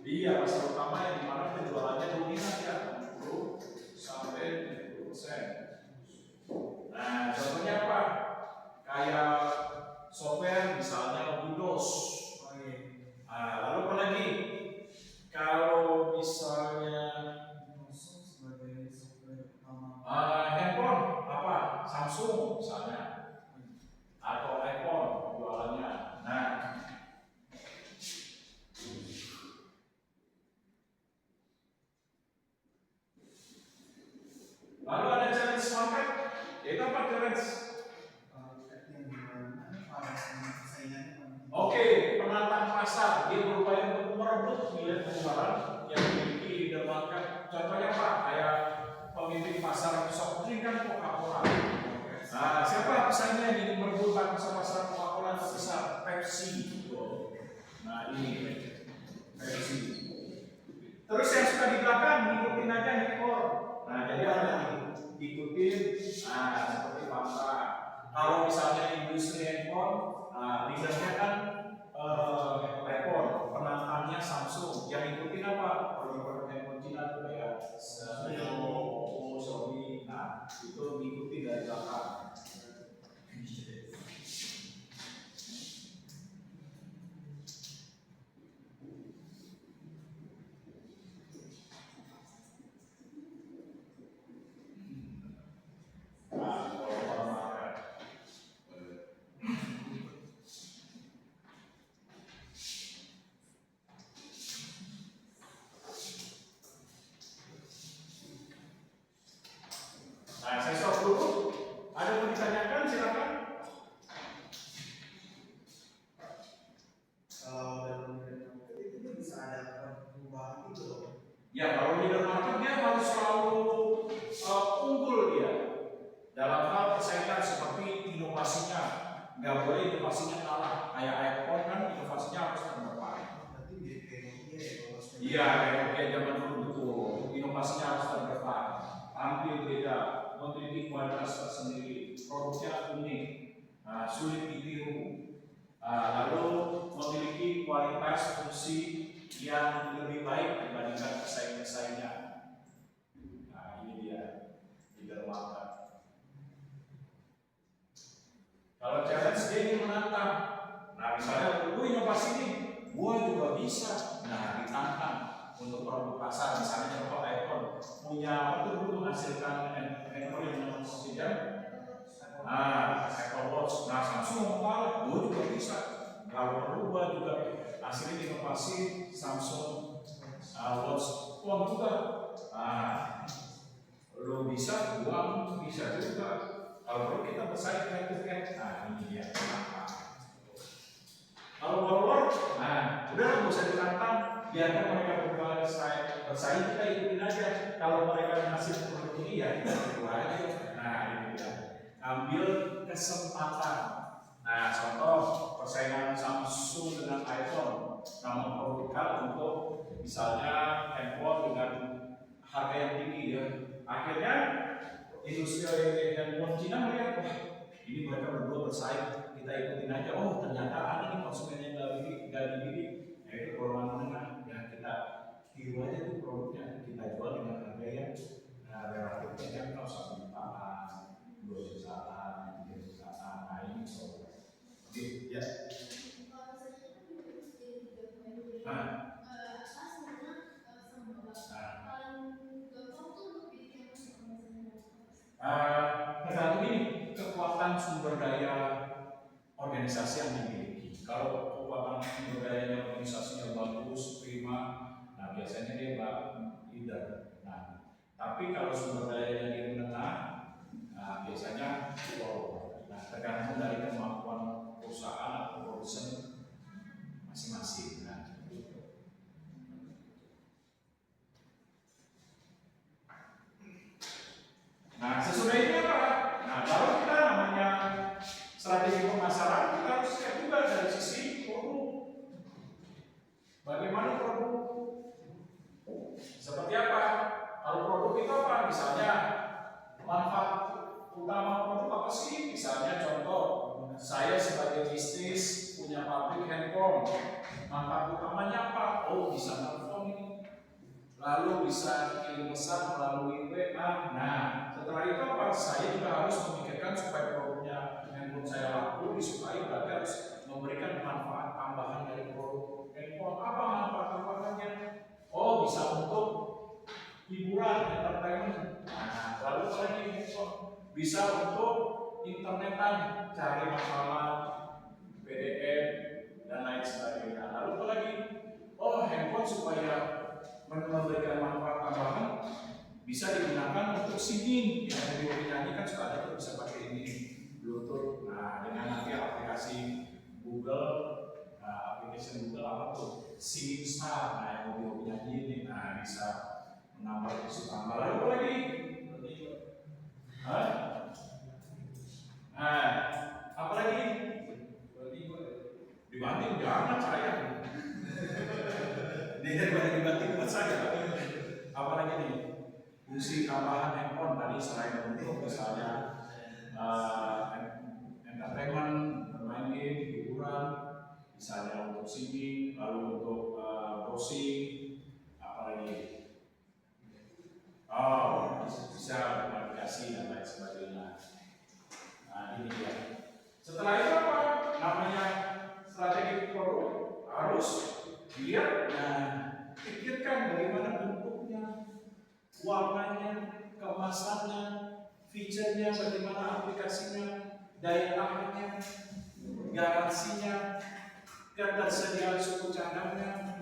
Iya, pasar utama yang dimana penjualannya dominan ya, 60 sampai 70%. Nah, contohnya apa? Kayak software misalnya Windows. Lalu apa lagi? Kalau misalnya handphone apa? Samsung misalnya, atau iPhone jualannya. Nah, lalu ada challenge market, yaitu apa challenge? Oke, penantang pasar, dia berupaya untuk merebut nilai penjualan yang dimiliki leader market. Contohnya apa? Kayak pemimpin pasar soft drink kan Coca-Cola. Nah, siapa pesaingnya yang ingin merebut pasar Coca-Cola terbesar? Pepsi. Nah, ini Pepsi. Terus yang suka di belakang ngikutin aja ekor. Nah, jadi ada ikutin, seperti Fanta. Kalau misalnya industri handphone, leadernya kan iPhone, penantangnya Samsung. Yang ikutin apa? Produk-produk handphone Cina tuh ya, Oppo, Xiaomi. Nah, itu diikuti dari belakang. Nah, saya stop dulu. Ada yang mau ditanyakan, silakan. Kalau dalam leader market itu bisa ada perubahan gitu loh. Ya, kalau leader market dia harus selalu unggul dia dalam hal persaingan seperti inovasinya. Nggak boleh inovasinya kalah. Kayak iPhone kan inovasinya harus terdepan. Berarti dia kayak ya. Iya, kayak zaman dulu betul. Inovasinya harus terdepan. Tampil beda, memiliki kualitas tersendiri, produknya unik, sulit ditiru, lalu memiliki kualitas fungsi yang lebih baik dibandingkan pesaing-pesaingnya. Nah, ini dia. dia ingin menantang. Nah, misalnya, lu inovasi nih, gua juga bisa. Nah, ditantang untuk produk pasar, misalnya contoh iPhone punya apa tuh dulu menghasilkan handphone yang oksigen. Nah, Apple Watch. Nah, Samsung mau kalah, gua juga bisa. Kalau perlu gua juga hasilin inovasi Samsung Watch Phone juga. Nah, lo bisa, gua bisa juga. Kalau perlu kita bersaing head to head. Nah, ini dia. Kalau follower, nah udah nggak usah ditantang, biarkan mereka bersaing, kita ikutin aja. Kalau mereka ngasih produk ini ya kita terima aja. Nah ini dia, ambil kesempatan. Nah contoh persaingan Samsung dengan iPhone, namun produkal untuk misalnya handphone dengan harga yang tinggi ya. Akhirnya industri handphone Cina melihat, wah ini mereka berdua bersaing, kita ikutin aja. Oh ternyata ada nih konsumen yang nggak dibidik, ya itu golongan menengah. Ya kita tiru aja tuh produknya, kita jual dengan harga yang relatifnya jangkau, 1 jutaan, 2 jutaan, 3 jutaan. Nah ini soal. Oke ya. Nah. Tergantung ini kekuatan sumber daya organisasi yang dimiliki. Kalau kekuatan sumber dayanya organisasinya bagus, prima, nah biasanya dia leader. Nah, tapi kalau sumber dayanya dia menengah, nah biasanya follower. Nah, tergantung dari kemampuan perusahaan atau produsen masing-masing. Nah, sesudah ini apa? Nah, kalau kita namanya strategi pemasaran, kita harus lihat juga dari sisi produk. Bagaimana produk? Seperti apa? Kalau produk itu apa? Misalnya manfaat utama produk apa sih? Misalnya contoh, saya sebagai bisnis punya pabrik handphone. Manfaat utamanya apa? Oh, bisa telepon ini. Lalu bisa kirim pesan melalui WA. Nah, setelah itu apa? Saya juga harus memikirkan supaya produknya handphone saya laku, disukai, berarti harus memberikan manfaat tambahan dari produk handphone. Apa manfaat tambahannya? Oh, bisa untuk hiburan, entertainment. Nah, lalu apa lagi handphone? Bisa untuk internetan, cari masalah, PDF, dan lain sebagainya. Lalu apa lagi? Oh, handphone supaya memberikan manfaat tambahan bisa digunakan untuk singing yang video nyanyi kan suka ada bisa pakai ini Bluetooth. Nah dengan nanti aplikasi Google, aplikasi Google apa tuh Singing Star, nah yang video nyanyi ini, nah bisa menambah isu tambah. Lalu apa lagi? Nah apa lagi? Dibanting jangan saya. Dia banyak dibanting buat saya. Apalagi nih fungsi tambahan handphone tadi selain untuk misalnya entertainment, bermain game, hiburan, misalnya untuk singing, lalu untuk browsing, apalagi bisa aplikasi dan lain sebagainya. Nah ini dia. Setelah itu apa? Namanya strategi produk harus dilihat, nah pikirkan bagaimana bentuknya, warnanya, kemasannya, fiturnya, bagaimana aplikasinya, daya tahannya, garansinya, ketersediaan suku cadangnya.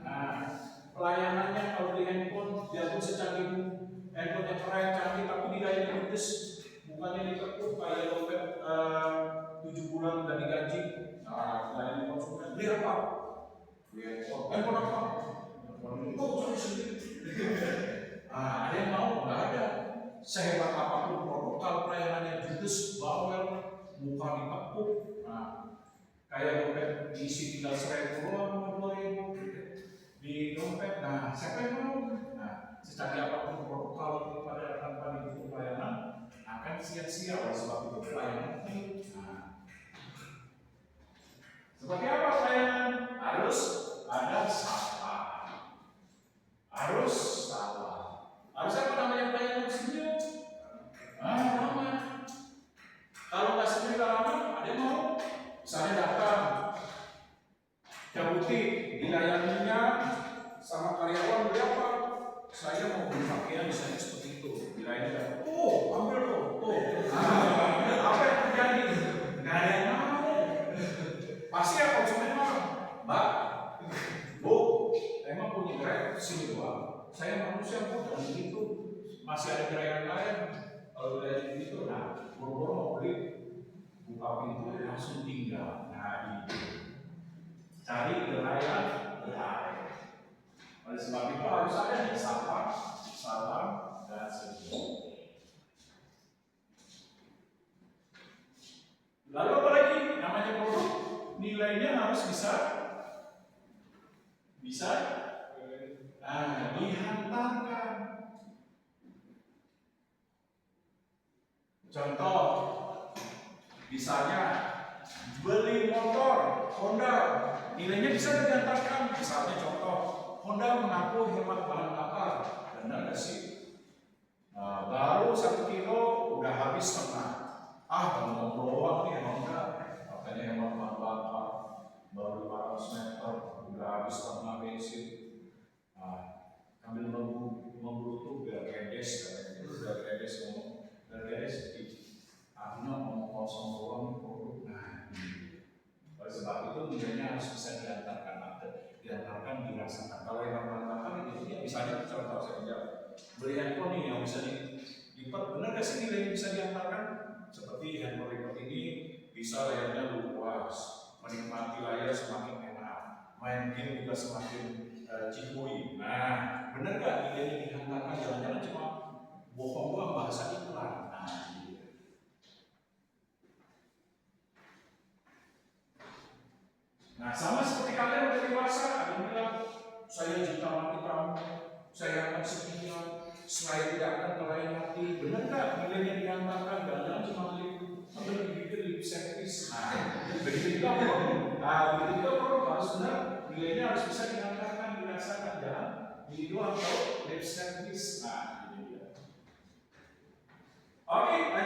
Nah, pelayanannya kalau di handphone biarpun secanggih handphone yang keren canggih tapi nilainya ludes, bukannya ditekuk kayak dompet 7 bulan dari gaji. Nah, layanan konsumen beli apa? Handphone apa? Oh, sendiri. Ada yang mau? Nggak ada. Sehebat apapun produk, kalau pelayanannya judes, bawel, muka ditekuk, nah, kayak dompet diisi tinggal 1.000 doang, 2.000 di dompet. Nah, siapa yang mau? Nah, secanggih apapun produk, kalau pada tanpa didukung pelayanan akan sia-sia. Oleh sebab itu pelayanan. Nah, seperti apa pelayanan? Harus ada sapa. Harus apa namanya pelayanan sendiri? Ramah. Kalau nggak sendiri ramah, ada yang mau? masih ada gerai lain. Kalau udah gitu, nah, buru-buru mau beli, buka pintu langsung tinggal. Nah, ini cari gerai lain. Oleh sebab itu harus ada nih sapa, salam, dan senyum. Lalu apa lagi? Namanya produk, nilainya harus bisa dihantarkan. Contoh, misalnya beli motor Honda, nilainya bisa dihantarkan. Misalnya contoh, Honda mengaku hemat bahan bakar, benar nggak sih? Nah, baru 1 kilo udah habis setengah. Mau doang nih Honda, katanya hemat bahan bakar, baru 500 meter udah habis setengah bensin. Nah, sambil memburu biar redes, katanya itu udah redes ngomong, udah redes akhirnya ngomong kosong doang produk. Nah, oleh sebab itu nilainya harus bisa diantarkan dirasakan. Kalau yang bahan ini misalnya contoh saja beli handphone nih yang bisa dilipat, benar nggak sih nilainya bisa diantarkan? Seperti handphone lipat ini bisa layarnya luas, menikmati layar semakin enak, main game juga semakin cihuy. Nah, benar nggak nilainya diantarkan? Jangan-jangan cuma bohong doang bahasa iklan. Nah, sama seperti kalian udah dewasa, ada yang bilang, saya cinta mati kamu, saya akan setia, saya tidak akan terlayani. Benar nggak nilainya diantarkan? Jangan cuma lip service. Nah, begitu juga harus benar, nilainya harus bisa diantarkan, dirasakan. Jangan ini doang, lip service. Nah, ini dia. Oke.